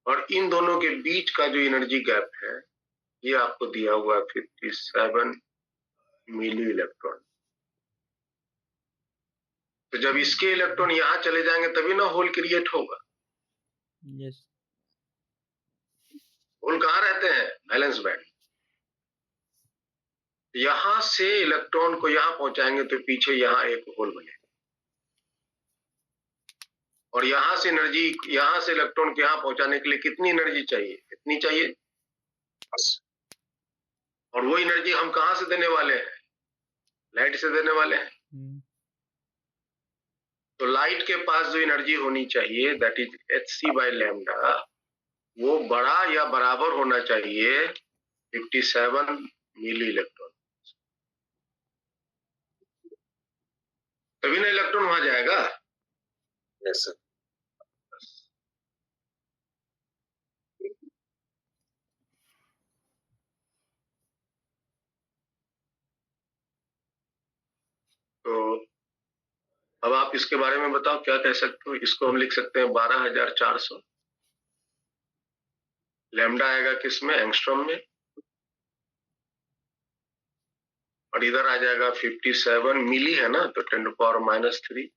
और इन दोनों के बीच का जो एनर्जी गैप है, ये आपको दिया हुआ है 57 मिली इलेक्ट्रॉन। तो जब इसके इलेक्ट्रॉन यहाँ चले जाएंगे तभी ना होल क्रिएट होगा। यस। होल कहाँ रहते हैं? Valence band. यहां से इलेक्ट्रॉन को यहां पहुंचाएंगे तो पीछे यहां एक होल बनेगा। और यहां से एनर्जी, यहां से इलेक्ट्रॉन को यहां पहुंचाने के लिए कितनी एनर्जी चाहिए? कितनी चाहिए? और वो एनर्जी हम कहां से देने वाले हैं? लाइट से देने वाले हैं। तो लाइट के पास जो एनर्जी होनी चाहिए, दैट इज hc/λ, वो बड़ा या बराबर होना चाहिए 57 मिली इलेक्ट्रॉन। तभी ना इलेक्ट्रॉन वहां जाएगा। Yes sir. तो अब आप इसके बारे में बताओ, क्या कह सकते हो? इसको हम लिख सकते हैं 12,400 लैम्डा आएगा किसमें, एंगस्ट्रॉम में, और इधर आ जाएगा 57 मिली है ना, तो 10⁻³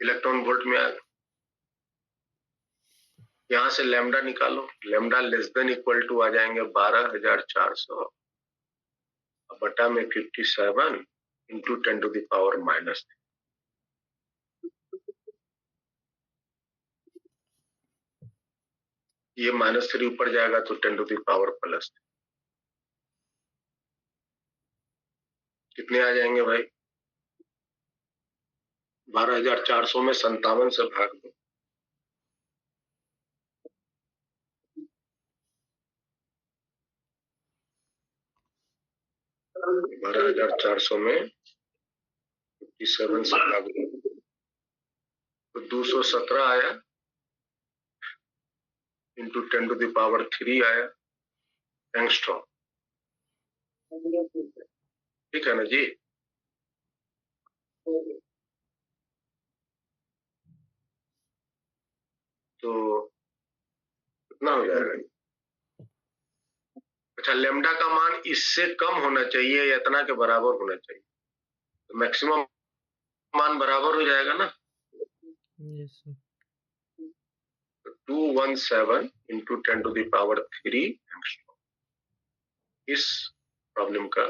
इलेक्ट्रॉन वोल्ट में आएगा। यहां से लैम्डा निकालो, lambda less than equal to आ जाएंगे 12,400 बटा में 57 इंटू 10⁻⁻3। ये -3 ऊपर जाएगा तो 10⁻+3। कितने आ जाएंगे भाई, 12,400 में 57 से भाग दो, 12,400 में 57 से भाग दो तो 217 आया, इंटू 10⁻³ आया एंगस्ट्रॉम। ठीक है ना जी। तो कितना हो जाएगा। अच्छा, लेम्डा का मान इससे कम होना चाहिए या इतना के बराबर होना चाहिए, तो मैक्सिमम मान बराबर हो जाएगा ना। Yes sir. 217 इंटू 10⁻³ एंगस्ट्रॉम इस प्रॉब्लम का।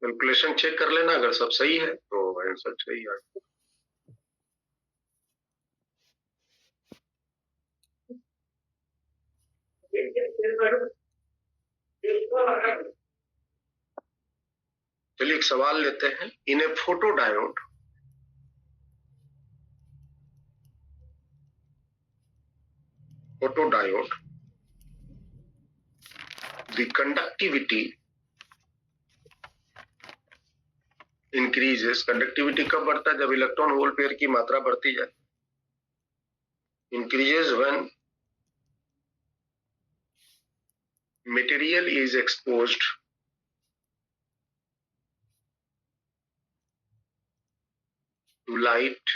कैलकुलेशन चेक कर लेना, अगर सब सही है तो आंसर सही है। चलिए एक सवाल लेते हैं। In a photodiode the conductivity increases. Conductivity कब बढ़ता है, जब इलेक्ट्रॉन होल पेयर की मात्रा बढ़ती जाए। Increases when material is exposed to light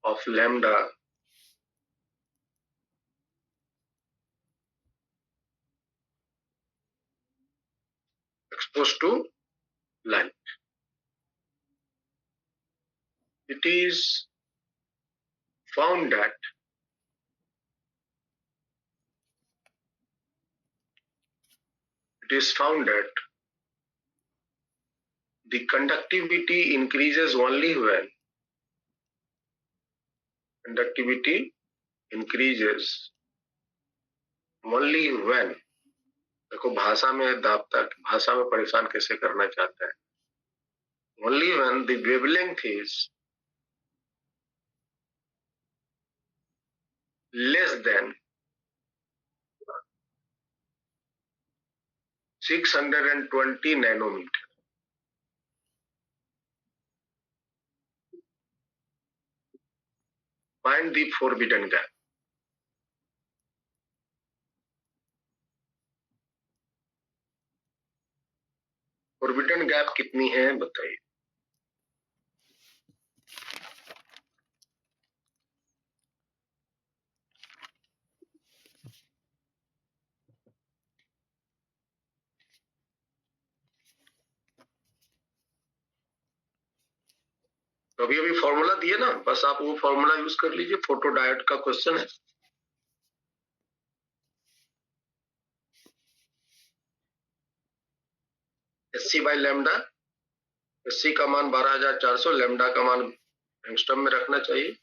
of lambda exposed to light. It is found that the conductivity increases only when देखो भाषा में दापता, भाषा में परेशान कैसे करना चाहता है। only when the wavelength is less than 620 nanometer. Find the forbidden gap. Forbidden gap कितनी है बताइए। तो अभी फॉर्मूला दिए ना, बस आप वो फॉर्मूला यूज कर लीजिए। फोटोडायोड का क्वेश्चन है। एससी बाई लैम्डा, एससी का मान 12,400, लैम्डा का मान एंगस्ट्रॉम में रखना चाहिए।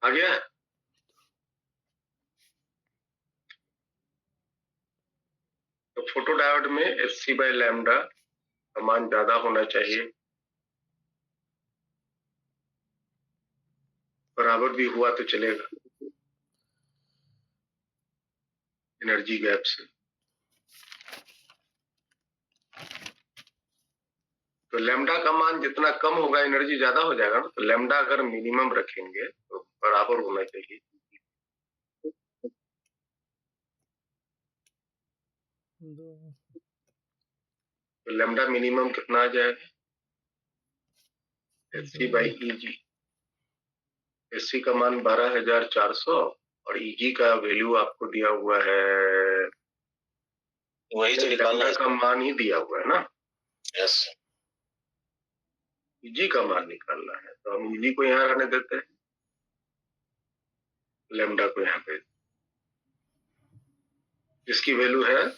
आ गया। फोटो डायोड में Sc बाय लैम्डा का मान ज्यादा होना चाहिए, बराबर भी हुआ तो चलेगा एनर्जी गैप से। तो लैम्डा का मान जितना कम होगा एनर्जी ज्यादा हो जाएगा ना, तो लैम्डा अगर मिनिमम रखेंगे तो बराबर होना चाहिए। तो लैम्डा मिनिमम कितना आ जाएगा? Sc by Eg। Sc का मान 12,400 और Eg का वैल्यू आपको दिया हुआ है, वही तो निकालना है, का मान ही दिया हुआ है ना। यस Eg का मान निकालना है, तो हम Eg को यहाँ रहने देते हैं, लैम्डा को यहाँ पे, जिसकी वैल्यू है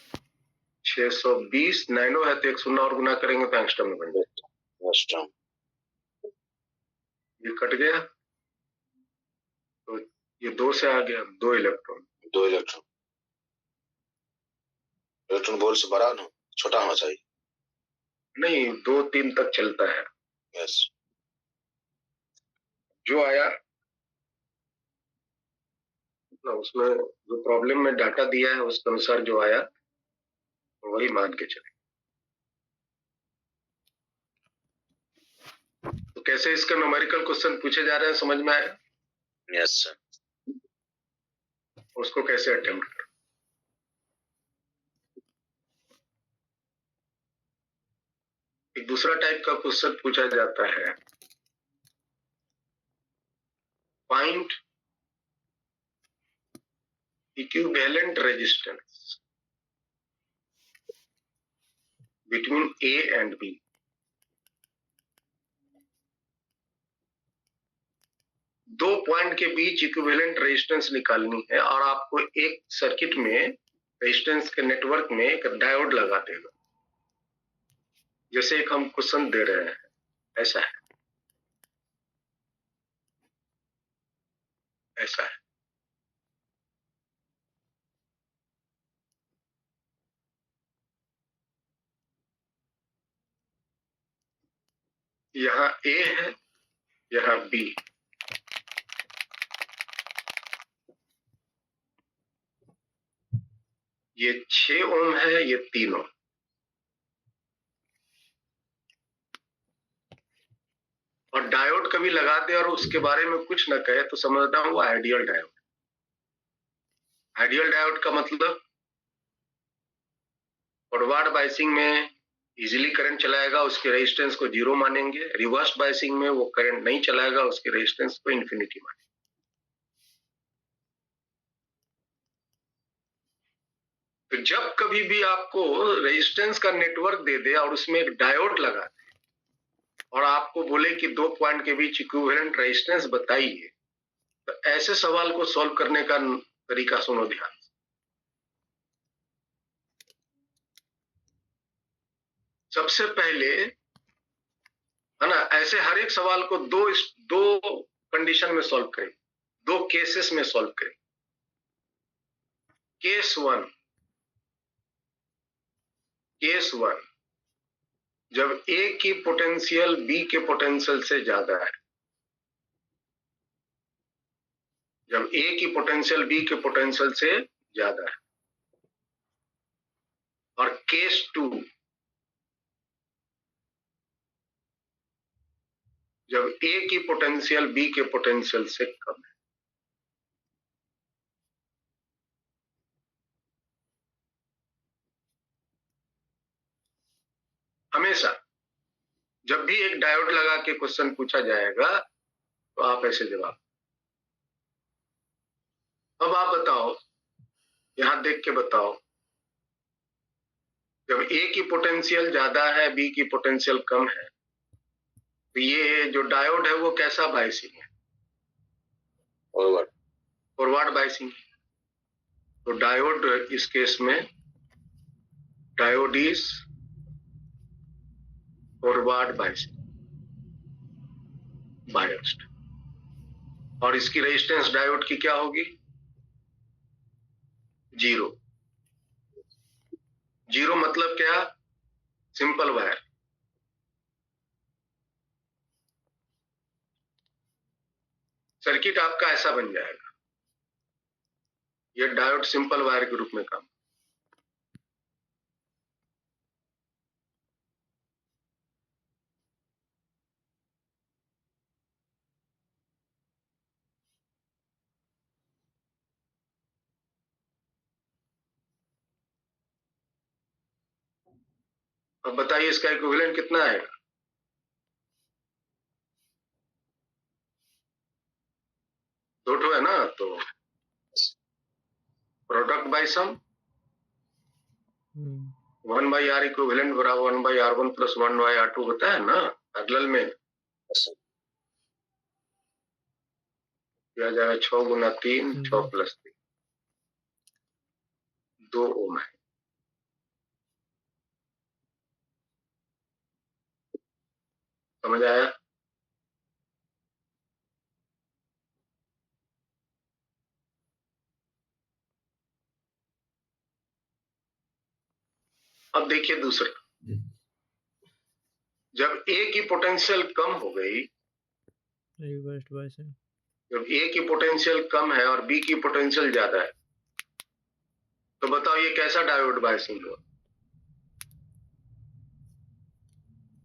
620 नैनो है, तो 1 शून्य और गुना करेंगे तो एंगस्ट्रॉम में बन जाएगा। ये कट गया तो ये 2 से आ गया, 2 इलेक्ट्रॉन। इलेक्ट्रॉन वोल्ट से बड़ा ना, छोटा होना चाहिए। नहीं, 2-3 तक चलता है। यस जो आया ना, उसमें जो प्रॉब्लम में डाटा दिया है उसके अनुसार जो आया वही मान के चले। तो कैसे इसका न्यूमेरिकल क्वेश्चन पूछे जा रहे हैं समझ में आया? Yes sir. उसको कैसे अटेम्प्ट करें? एक दूसरा टाइप का क्वेश्चन पूछा जाता है, find equivalent resistance between A and B। दो पॉइंट के बीच इक्विवेलेंट रेजिस्टेंस निकालनी है और आपको एक सर्किट में रेजिस्टेंस के नेटवर्क में एक डायोड लगा देगा, जैसे एक हम क्वेश्चन दे रहे हैं ऐसा है, ऐसा है। यहाँ A है, यहाँ B। ये 6 ओम है, ये 3 ओम। और डायोड कभी लगा दे और उसके बारे में कुछ ना कहे तो समझता हूँ वो आइडियल डायोड। आइडियल डायोड का मतलब फॉरवर्ड बायसिंग में इजीली करंट चलाएगा, उसके रेजिस्टेंस को 0 मानेंगे। रिवर्स बायसिंग में वो करंट नहीं चलाएगा, उसके रेजिस्टेंस को इन्फिनिटी मानेंगे। तो जब कभी भी आपको रेजिस्टेंस का नेटवर्क दे दे और उसमें एक डायोड लगा दे और आपको बोले कि 2 पॉइंट के बीच इक्विवेलेंट रेजिस्टेंस बताइए, तो ऐसे सवाल को सॉल्व करने का तरीका सुनो ध्यान। सबसे पहले है ना, ऐसे हर एक सवाल को दो कंडीशन में सॉल्व करें, 2 केसेस में सॉल्व करें। केस 1, जब A की पोटेंशियल B के पोटेंशियल से ज्यादा है, जब A की पोटेंशियल B के पोटेंशियल से ज्यादा है। और केस 2, जब A की पोटेंशियल B के पोटेंशियल से कम है। हमेशा जब भी एक डायोड लगा के क्वेश्चन पूछा जाएगा तो आप ऐसे जवाब। अब आप बताओ, यहां देख के बताओ, जब A की पोटेंशियल ज्यादा है, B की पोटेंशियल कम है, तो ये जो डायोड है वो कैसा बायसिंग है? Forward biasing. तो डायोड इस केस में डायोड इज फॉरवर्ड बायस्ड। और इसकी रेजिस्टेंस डायोड की क्या होगी? 0। जीरो मतलब क्या? Simple wire. सर्किट आपका ऐसा बन जाएगा। ये डायोड सिंपल वायर के रूप में काम। अब बताइए इसका इक्विवेलेंट कितना आएगा? दो ठो है ना, तो प्रोडक्ट बाय सम हम्म, 1/r इक्विवेलेंट बराबर 1/r1 प्लस 1/r2 होता है ना पैरेलल में। Yes, sir. किया जाएगा 6 गुना 3, 6 दो प्लस 3, 2 ओम है। समझ आया? अब देखिए दूसरा, जब ए की पोटेंशियल कम हो गई, रिवर्स्ड बायस है। जब ए की पोटेंशियल कम है और बी की पोटेंशियल ज्यादा है, तो बताओ ये कैसा डायोड बायसिंग हुआ?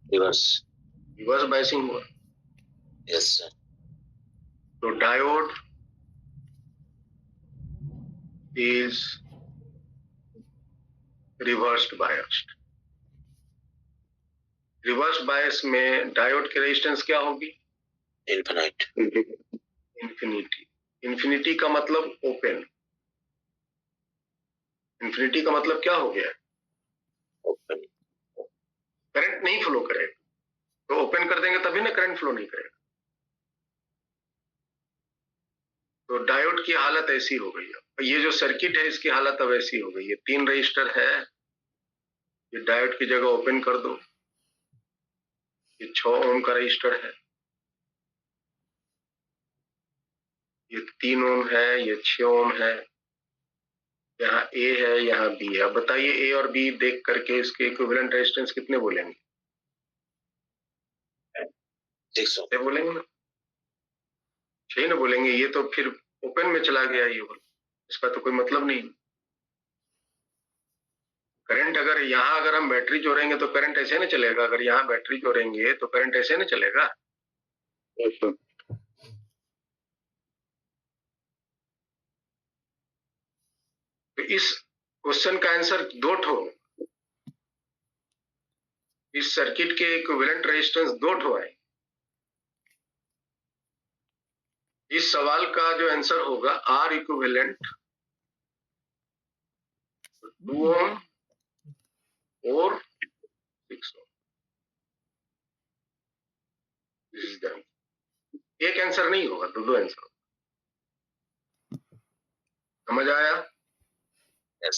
Reverse. रिवर्स बायसिंग हुआ। Yes, sir. तो diode is reversed biased. Reverse bias में डायोड की रेजिस्टेंस क्या होगी? Infinite. इंफिनिटी। इंफिनिटी का मतलब ओपन। इंफिनिटी का मतलब क्या हो गया? Open. करंट नहीं फ्लो करेगा। तो ओपन कर देंगे तभी ना करंट फ्लो नहीं करेगा। तो डायोड की हालत ऐसी हो गई है। ये जो सर्किट है इसकी हालत अब ऐसी हो गई है। 3 रजिस्टर है, ये डायोड की जगह ओपन कर दो। ये 6 ओम का रजिस्टर है, ये 3 ओम है, ये 6 ओम है, यहाँ ए है, यहाँ बी है। बताइए ए और बी देख करके इसके इक्विवेलेंट रेजिस्टेंस कितने बोलेंगे? 6 ohm. 6 बोलेंगे ना? 6 ना बोलेंगे? ये तो फिर ओपन में चला गया ये वाला, इसका तो कोई मतलब नहीं। करंट अगर यहाँ अगर हम बैटरी जोड़ेंगे तो करंट ऐसे ना चलेगा। अगर यहाँ बैटरी जोड़ेंगे तो करंट ऐसे ना चलेगा। तो इस क्वेश्चन का आंसर दो ठो, इस सर्किट के इक्विवेलेंट रेजिस्टेंस दो ठो है। इस सवाल का जो आंसर होगा आर इक्विवेलेंट 2 ओम और 6 ओम। दिस इज द एक आंसर नहीं होगा, दो दो आंसर। समझ आया? Yes.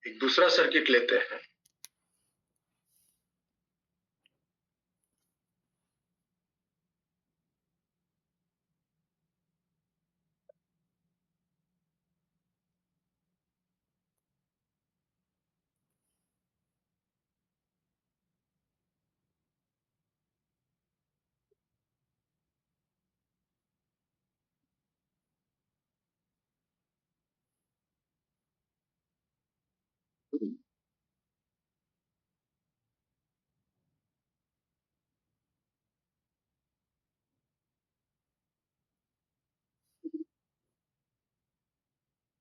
एक दूसरा सर्किट लेते हैं।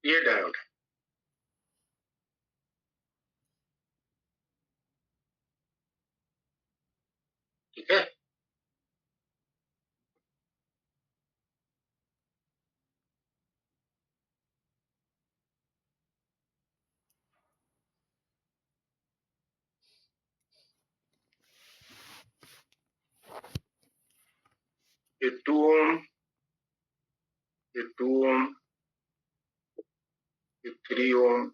ये डायोड है, ठीक है। ये 2 ओम, ये 2 ओम, ये 3 ओम,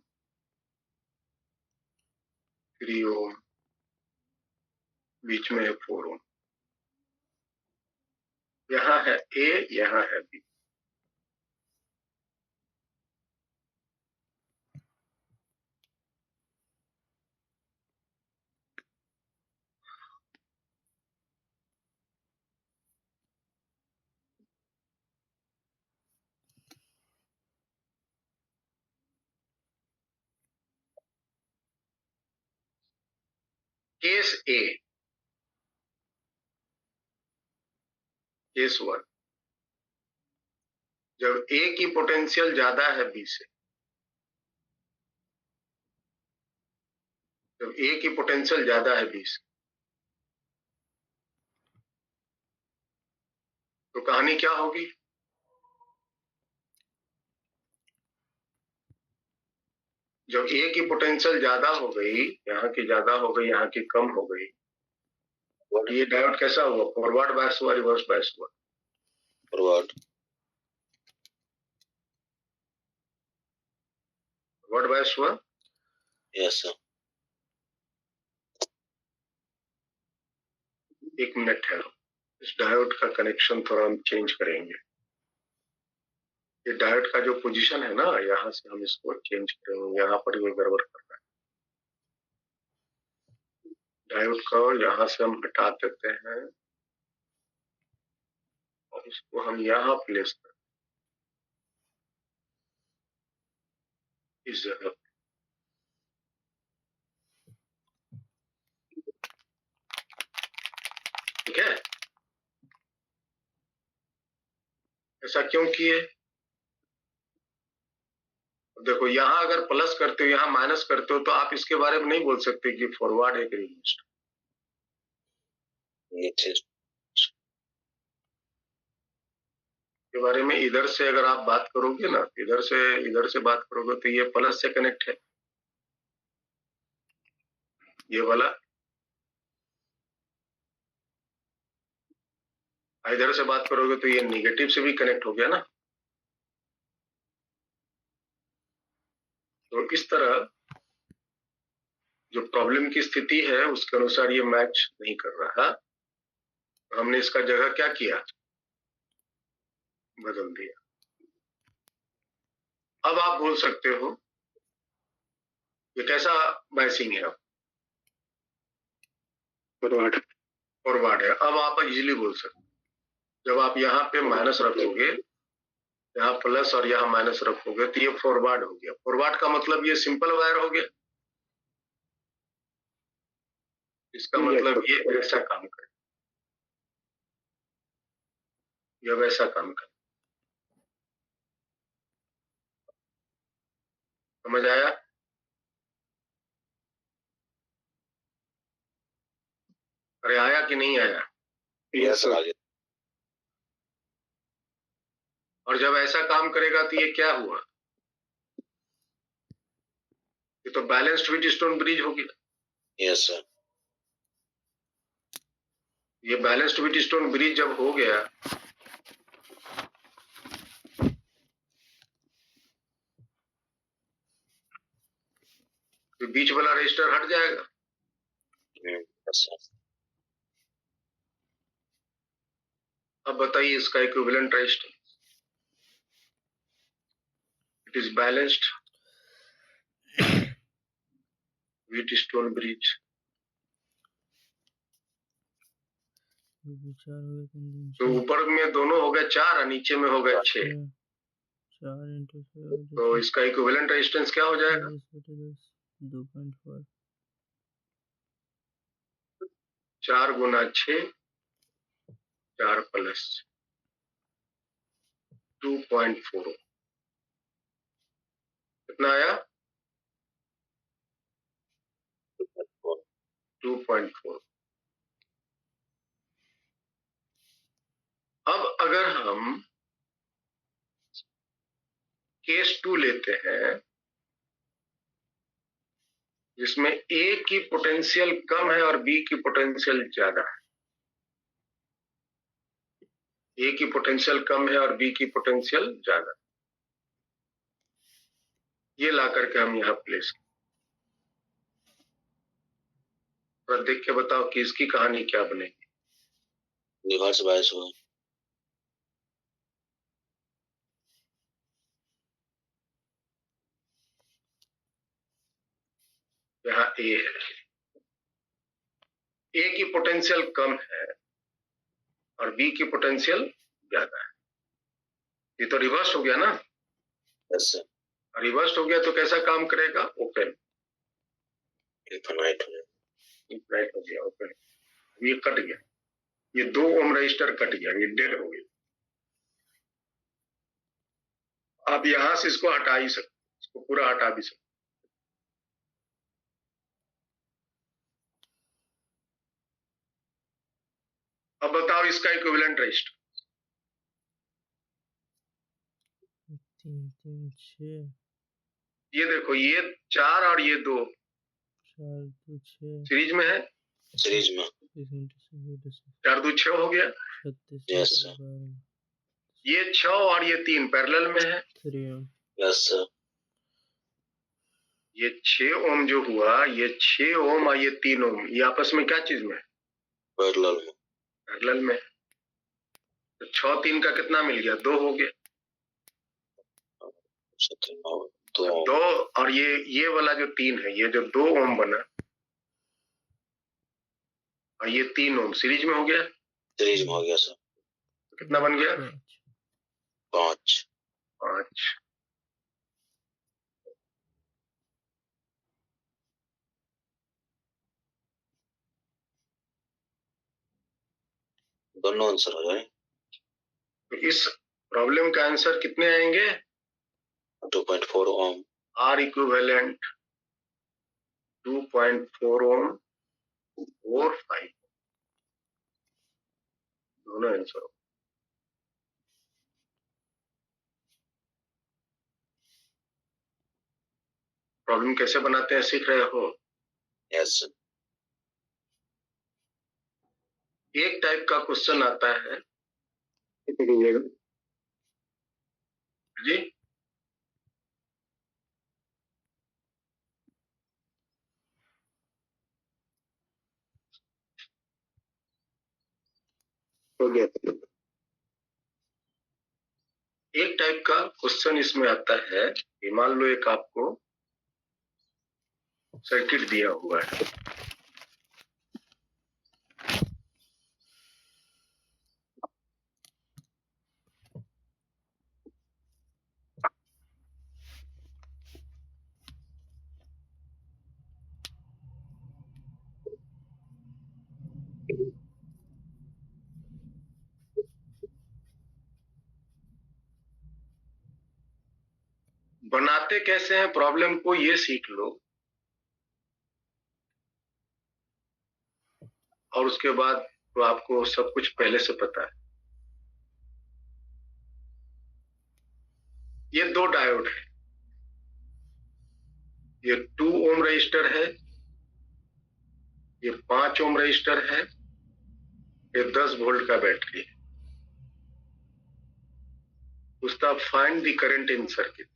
3 ओम, बीच में है 4 ओम। यहाँ है ए, यहाँ है बी। केस ए, केस 1, जब ए की पोटेंशियल ज्यादा है बी से, जब ए की पोटेंशियल ज्यादा है बी से, तो कहानी क्या होगी? जब ए की पोटेंशियल ज्यादा हो गई, यहाँ की ज्यादा हो गई, यहाँ की कम हो गई, और ये डायोड कैसा हुआ? फॉरवर्ड बायस हुआ, रिवर्स बायस हुआ? फॉरवर्ड। फॉरवर्ड बायस हुआ। Yes sir. एक मिनट है, इस डायोड का कनेक्शन थोड़ा हम चेंज करेंगे। ये डायोड का जो पोजीशन है ना, यहाँ से हम इसको चेंज करेंगे, यहाँ पर ये गड़बड़ कर रहा है। डायोड को यहाँ से हम हटा देते हैं और इसको हम यहाँ प्लेस करते हैं इस जगह। ठीक है, ऐसा क्यों किए? देखो, यहाँ अगर प्लस करते हो, यहाँ माइनस करते हो, तो आप इसके बारे में नहीं बोल सकते कि फॉरवर्ड है कि रिवर्स। के बारे में इधर से अगर आप बात करोगे ना, इधर से बात करोगे तो ये प्लस से कनेक्ट है, ये वाला। इधर से बात करोगे तो ये नेगेटिव से भी कनेक्ट हो गया ना। तो इस तरह जो प्रॉब्लम की स्थिति है उसके अनुसार ये मैच नहीं कर रहा, तो हमने इसका जगह क्या किया? बदल दिया। अब आप बोल सकते हो ये कैसा बायसिंग है? फॉरवर्ड है। अब आप इजीली बोल सकते हो, जब आप यहाँ पे माइनस रखोगे, यहाँ प्लस और यहाँ माइनस रखोगे, तो ये फॉरवर्ड हो गया। फॉरवर्ड का मतलब ये सिंपल वायर हो गया। इसका मतलब ये ऐसा काम करे, ये वैसा काम करे। समझ आया? अरे आया कि नहीं आया? Yes sir. और जब ऐसा काम करेगा तो ये क्या हुआ? ये तो बैलेंस्ड व्हीटस्टोन ब्रिज हो गया। Yes sir. ये बैलेंस्ड व्हीटस्टोन ब्रिज जब हो गया, तो बीच वाला रजिस्टर हट जाएगा। Yes sir. अब बताइए इसका equivalent resistance. It is balanced Wheatstone bridge. तो ऊपर में दोनों हो गए 4 और नीचे में हो गए 6। 4 तो इसका इक्विवेलेंट रेजिस्टेंस क्या हो जाएगा? 2.4। 4 गुना 6, 4 प्लस 2.4। कितना आया? 2.4। अब अगर हम केस 2 लेते हैं, जिसमें ए की पोटेंशियल कम है और बी की पोटेंशियल ज्यादा है। ए की पोटेंशियल कम है और बी की पोटेंशियल ज्यादा। ये ला करके हम यहाँ प्लेस, और देख के बताओ कि इसकी कहानी क्या बनेगी। रिवर्स बायस हुआ। यहाँ ए है, ए की पोटेंशियल कम है और बी की पोटेंशियल ज्यादा है। ये तो रिवर्स हो गया ना। Yes sir. रिवर्स हो गया तो कैसा काम करेगा? ओपन इन्फिनाइट हो ओपन, ये कट गया, ये 2 ओम रजिस्टर कट गया, ये डेड हो गया। आप यहां से इसको हटा ही सकते, इसको पूरा हटा भी सकते। अब बताओ इसका इक्विवेलेंट रजिस्टर। 3 3 6 ये देखो, ये 4 और ये 2 4 2 6 सीरीज में है, सीरीज में। 4 2 6 हो गया। 36 यस सर। 12 ये 6 और ये 3 पैरेलल में है। 3 ohm यस सर। ये 6 ओम जो हुआ, ये 6 ओम और ये 3 ओम, ये आपस में क्या चीज में है? पैरेलल में। पैरेलल में। तो 6 3 का कितना मिल गया? 2 हो गया। 2 और ये वाला जो 3 है, ये जो 2 ओम बना और ये 3 ओम सीरीज में हो गया। सीरीज में हो गया सर। तो कितना बन गया? 5। 5। दोनों आंसर हो जाए। तो इस प्रॉब्लम का आंसर कितने आएंगे? 2.4 ओम। आर इक्विवेलेंट 2.4 ओम और 5, दोनों आंसर। प्रॉब्लम कैसे बनाते हैं सीख रहे हो? Yes sir. एक टाइप का क्वेश्चन आता है जी, हो गया। एक टाइप का क्वेश्चन इसमें आता है कि मान लो एक आपको सर्किट दिया हुआ है, बनाते कैसे हैं प्रॉब्लम को ये सीख लो, और उसके बाद तो आपको सब कुछ पहले से पता है। ये 2 डायोड है, ये 2 ओम रजिस्टर है, ये 5 ओम रजिस्टर है, ये 10 वोल्ट का बैटरी है। उसका find the current in circuit.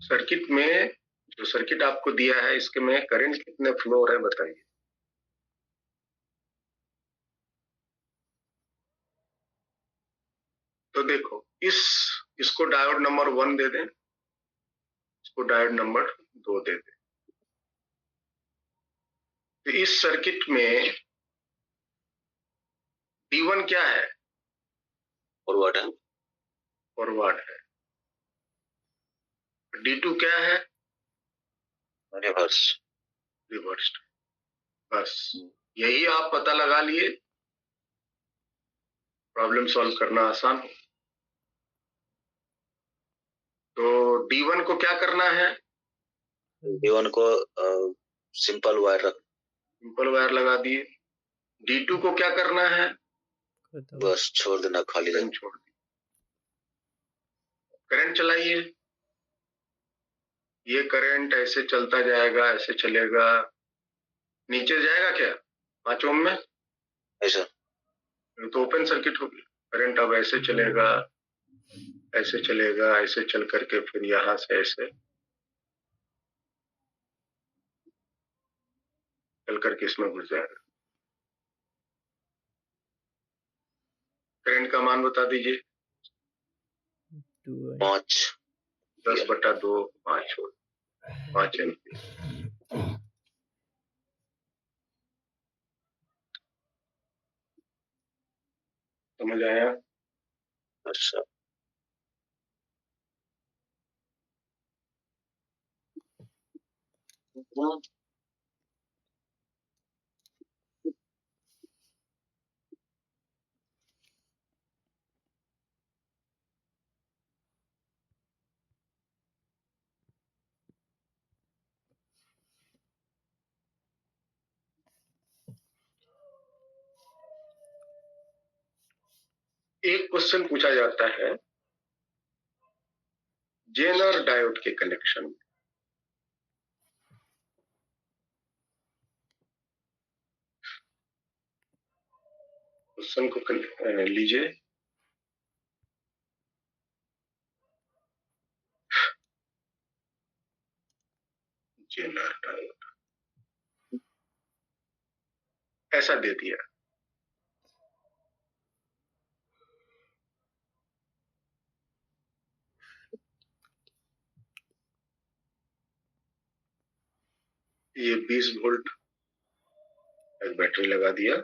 Circuit में जो सर्किट आपको दिया है, इसके में करंट कितने फ्लो हो रहे हैं बताइए। तो देखो, इसको डायोड नंबर 1 दे दें, इसको डायोड नंबर 2 दे दें। तो इस सर्किट में D1 क्या है? फॉरवर्ड है। फॉरवर्ड है। D2 क्या है? रिवर्स। रिवर्स। बस यही आप पता लगा लिए, प्रॉब्लम सॉल्व करना आसान हो। तो D1 को क्या करना है? D1 को सिंपल वायर रख, सिंपल वायर लगा दिए। D2 को क्या करना है? बस छोड़ देना, खाली करंट छोड़ दी। करंट चलाइए, ये करंट ऐसे चलता जाएगा, ऐसे चलेगा, नीचे जाएगा क्या 5 ओम में? ऐसा तो ओपन सर्किट हो गया। करंट अब ऐसे चलेगा, ऐसे चलेगा, ऐसे चल करके फिर यहां से ऐसे चल करके इसमें घुस जाएगा। करंट का मान बता दीजिए। 5 10/2 5 एम्पीयर। समझ आया? अच्छा। एक क्वेश्चन पूछा जाता है जेनर डायोड के कनेक्शन में। क्वेश्चन को लीजिए। जेनर डायोड ऐसा दे दिया। ये 20 वोल्ट बैटरी लगा दिया।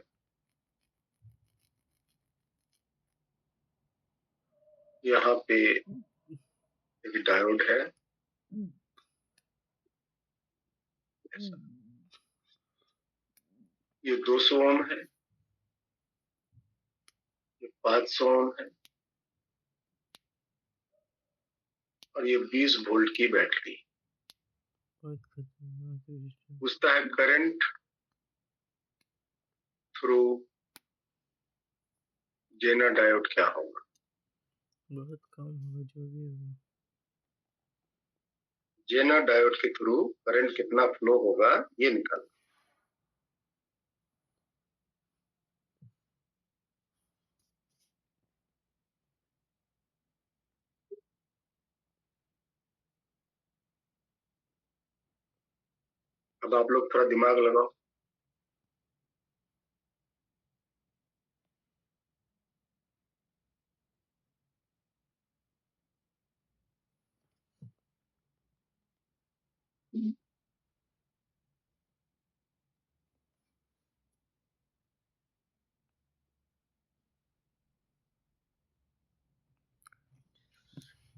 यहाँ पे एक डायोड है, ये 200 ओम है, ये 500 ओम है और ये 20 वोल्ट की बैटरी। पूछता है करंट थ्रू जेनर डायोड क्या होगा। बहुत कम होगा जो भी होगा। जेनर डायोड के थ्रू करंट कितना फ्लो होगा ये निकालना। अब आप लोग थोड़ा दिमाग लगाओ।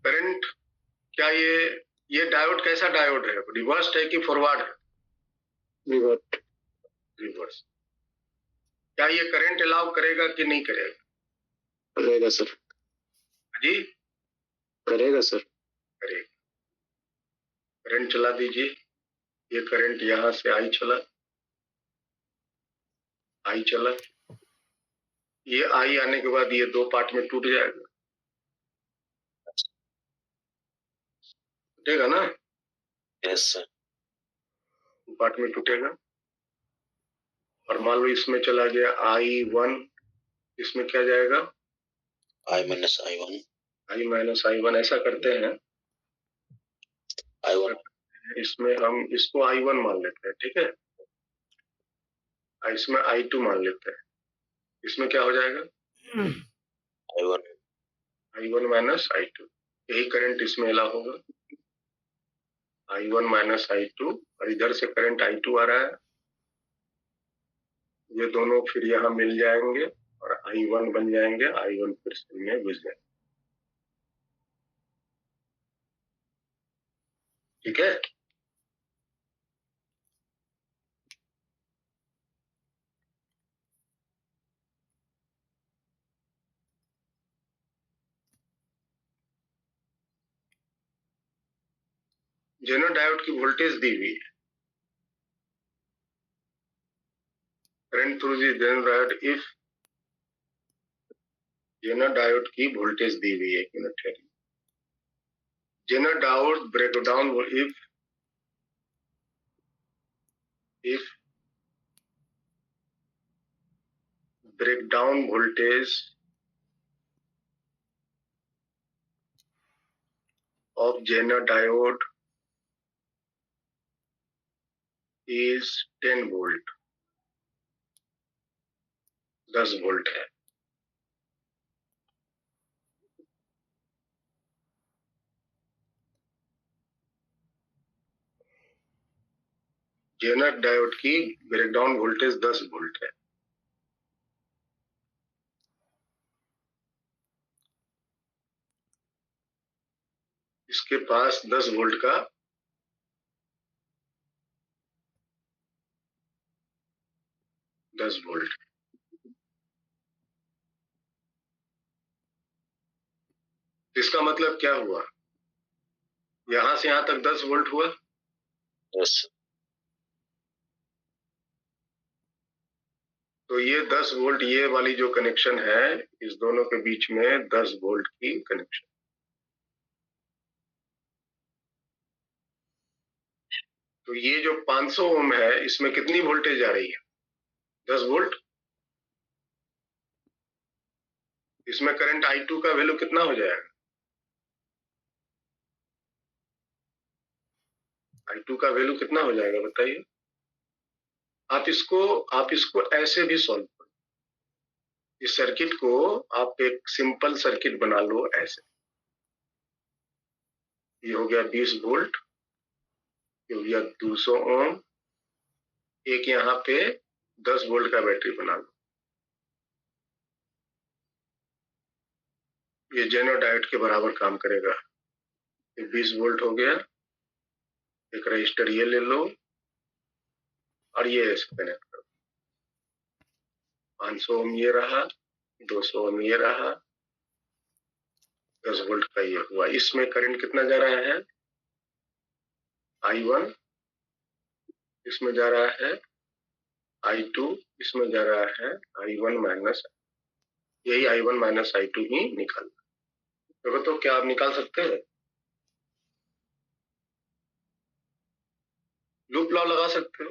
करंट क्या ये डायोड कैसा डायोड है? रिवर्स है कि फॉरवर्ड है? रिवर्स। रिवर्स। क्या ये करंट अलाउ करेगा कि नहीं करेगा? करेगा सर। जी करेगा सर। करेगा। करंट चला दीजिए। ये करंट यहां से आई चला, आई चला। ये आई आने के बाद ये 2 पार्ट में टूट जाएगा। टूटेगा ना? Yes sir. पार्ट में टूटेगा। और मान लो इसमें चला गया I1, इसमें क्या जाएगा? I minus I1। I minus I1 ऐसा करते हैं। I1। इसमें हम इसको I1 मान लेते हैं, ठीक है। इसमें I2 मान लेते हैं। इसमें क्या हो जाएगा? I1। I1 minus I2। यही करंट इसमें अलाउ होगा। I1 माइनस I2 और इधर से करंट I2 आ रहा है। ये दोनों फिर यहाँ मिल जाएंगे और I1 बन जाएंगे। I1 फिर से में घुस जाएंगे। ठीक है। जेनर डायोड की वोल्टेज दी हुई है। Current through the zener diode if zener diode की वोल्टेज दी हुई है। एक मिनट है। Zener diode break down if breakdown voltage of Zener diode is 10 volt, 10 volt है। जेनर डायोड की ब्रेकडाउन वोल्टेज 10 वोल्ट है। इसके पास 10 वोल्ट का 10 वोल्ट। इसका मतलब क्या हुआ? यहां से यहां तक 10 वोल्ट हुआ। यस। तो ये 10 वोल्ट ये वाली जो कनेक्शन है इस दोनों के बीच में 10 वोल्ट की कनेक्शन। तो ये जो 500 ओम है इसमें कितनी वोल्टेज आ रही है? 10 वोल्ट। इसमें करंट I2 का वैल्यू कितना हो जाएगा? I2 का वैल्यू कितना हो जाएगा बताइए? आप इसको ऐसे भी सॉल्व करो। इस सर्किट को आप एक सिंपल सर्किट बना लो ऐसे। ये हो गया 20 वोल्ट, ये हो गया 200 ओम, एक यहाँ पे 10 वोल्ट का बैटरी बना लो। ये जेनो डायोड के बराबर काम करेगा। ये 20 वोल्ट हो गया, एक रजिस्टर ये ले लो और ये ऐसे कनेक्ट करो। 500 ओम ये रहा, 200 ओम ये रहा, 10 वोल्ट का ये हुआ। इसमें करंट कितना जा रहा है? I1, इसमें जा रहा है I2, इसमें जा रहा है I1 माइनस, यही I1 माइनस I2 ही निकालना। तो क्या आप निकाल सकते हैं? लूप लॉ लगा सकते हो?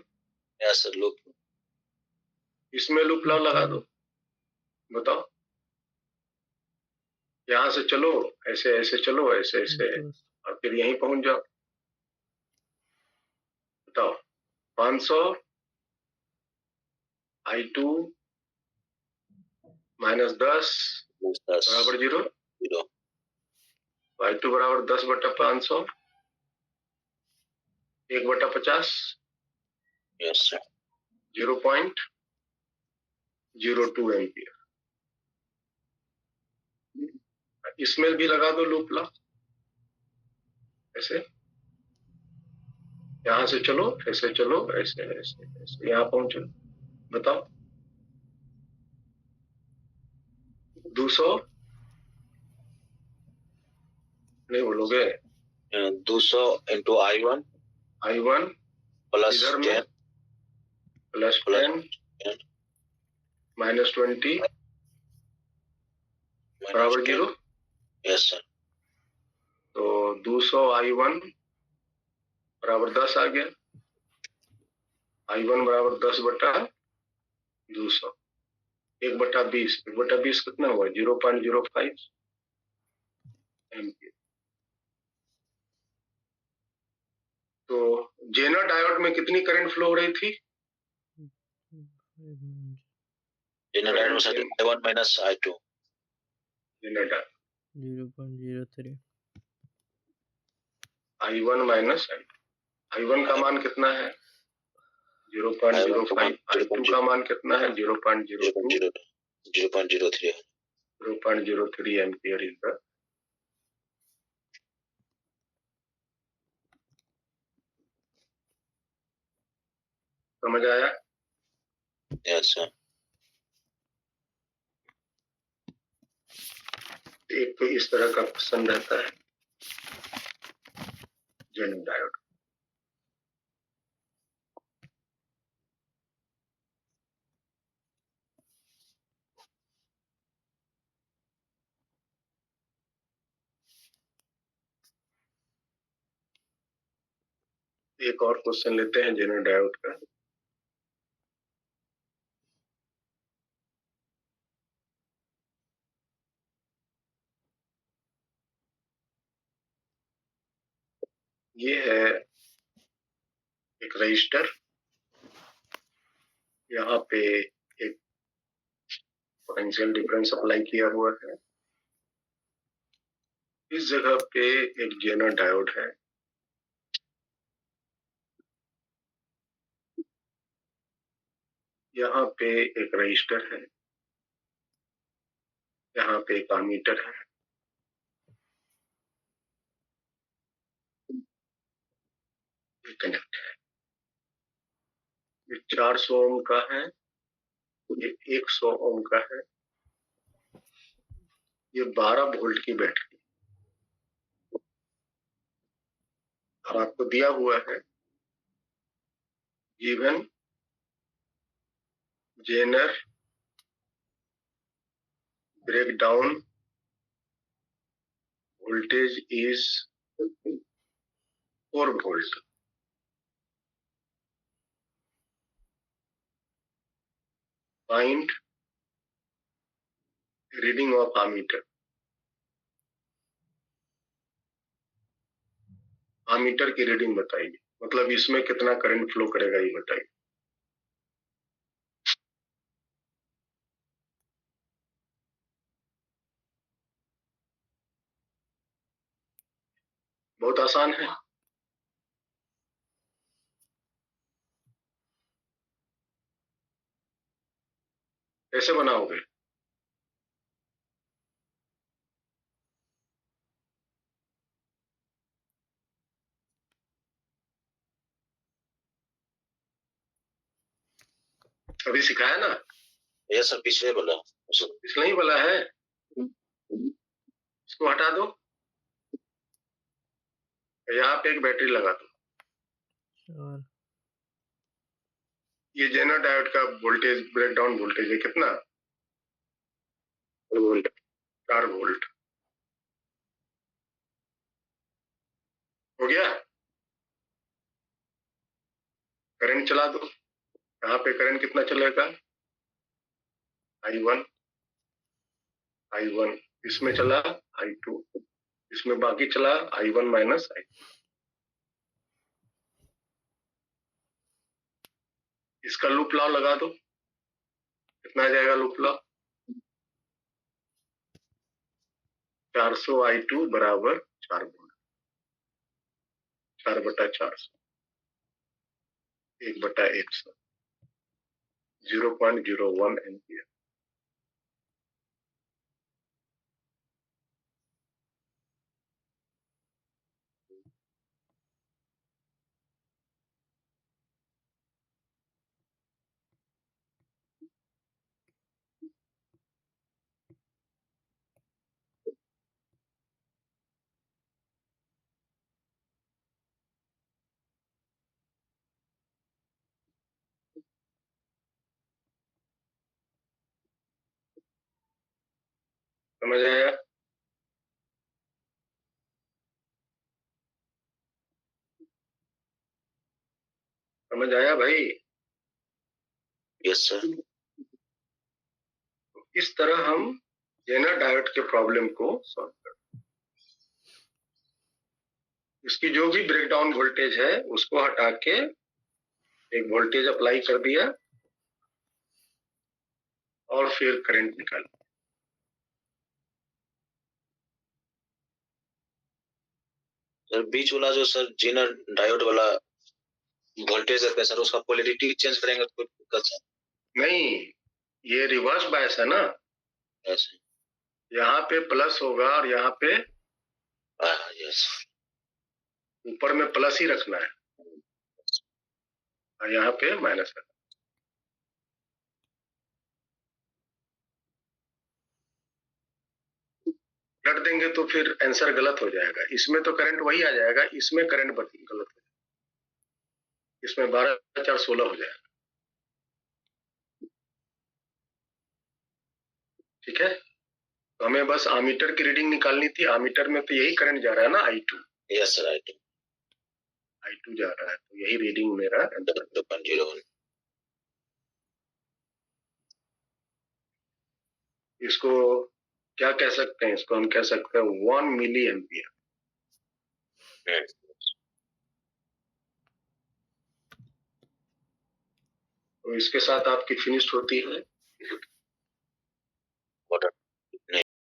Yes sir, loop. इसमें लूप लॉ लगा दो, बताओ। यहाँ से चलो, ऐसे ऐसे चलो, ऐसे ऐसे, और फिर यहीं पहुंच जाओ। बताओ, 500 I2 माइनस 10 बराबर 0। I2 बराबर 10 बटा 500, 1 बटा 50, यस सर, 0.02 एम्पियर। इसमें भी लगा दो लूप लॉ ऐसे। यहाँ से चलो, ऐसे चलो, ऐसे ऐसे ऐसे, यहाँ पहुंचो। बताओ, 200 नहीं बोलोगे? 200 इंटू I1 प्लस इधर में 10 प्लस 10 माइनस 20 बराबर 0। Yes sir. तो 200 I1 बराबर 10 आ गया। I1 बराबर 10 बटा 200, 1 बटा 20, 1 बटा 20 कितना हुआ? 0.05 एम्पियर। तो जेनर डायोड में कितनी करंट फ्लो हो रही थी? जेनर डायोड में sir I1 minus I2। Zener diode 0.03 I1 minus I1 का मान कितना है? 0.05। I2 का मान कितना है? 0.02, 0.03 एम्पियर इज द। समझ आया? Yes sir. एक तो इस तरह का क्वेश्चन रहता है जेनर डायोड। एक और क्वेश्चन लेते हैं जेनर डायोड का। ये है एक रजिस्टर, यहाँ पे एक पोटेंशियल डिफरेंस अप्लाई किया हुआ है। इस जगह पे एक जेनर डायोड है। यहाँ पे एक रजिस्टर है, यहाँ पे एक एमीटर है। ये कनेक्ट है। ये 400 ओम का है, ये 100 ओम का है, ये 12 वोल्ट की बैटरी। अब आपको दिया हुआ है given zener breakdown voltage is 4 volt. Find reading of ammeter. ammeter की रीडिंग बताइए, मतलब इसमें कितना करंट फ्लो करेगा ये बताइए। बहुत आसान है। कैसे बनाओगे? अभी सिखाया ना? ये सब पिछले बोला, इसलिए नहीं बोला है, इसको हटा दो, यहाँ पे एक बैटरी लगा दो। ये जेनर डायोड का वोल्टेज, ब्रेकडाउन वोल्टेज है कितना? 4 वोल्ट। 4 वोल्ट हो गया। करंट चला दो, यहाँ पे करंट कितना चलेगा? I1, I1 इसमें चला, I2 इसमें, बाकी चला I1 माइनस I2। इसका लूप लॉ लगा दो, कितना आ जाएगा लूप लॉ? 400 I2 बराबर 4 वोल्ट, 4/400, 1/100, 0.01 एम्पियर। समझ आया? समझ आया भाई? Yes sir. इस तरह हम जेनर डायोड के प्रॉब्लम को सॉल्व करते हैं। इसकी जो भी ब्रेकडाउन वोल्टेज है उसको हटा के एक वोल्टेज अप्लाई कर दिया और फिर करंट निकाल। सर बीच वाला जो सर जेनर डायोड वाला वोल्टेज है सर, उसका पोलैरिटी चेंज करेंगे तो कोई दिक्कत है? नहीं, ये रिवर्स बायस है ना, ऐसे यहाँ पे प्लस होगा और यहाँ पे यस, ऊपर में प्लस ही रखना है और यहाँ पे माइनस रखना। रख देंगे तो फिर आंसर गलत हो जाएगा। इसमें तो करंट वही आ जाएगा, इसमें करंट गलत हो जाएगा, इसमें 12/416 हो जाएगा। ठीक है, तो हमें बस आमीटर की रीडिंग निकालनी थी। आमीटर में तो यही करंट जा रहा है ना, I2। यस सर, I2 जा रहा है, तो यही रीडिंग मेरा 2.01। इसको क्या कह सकते हैं? इसको हम कह सकते हैं 1 मिली एम्पियर। तो इसके साथ आपकी फिनिश्ड होती है।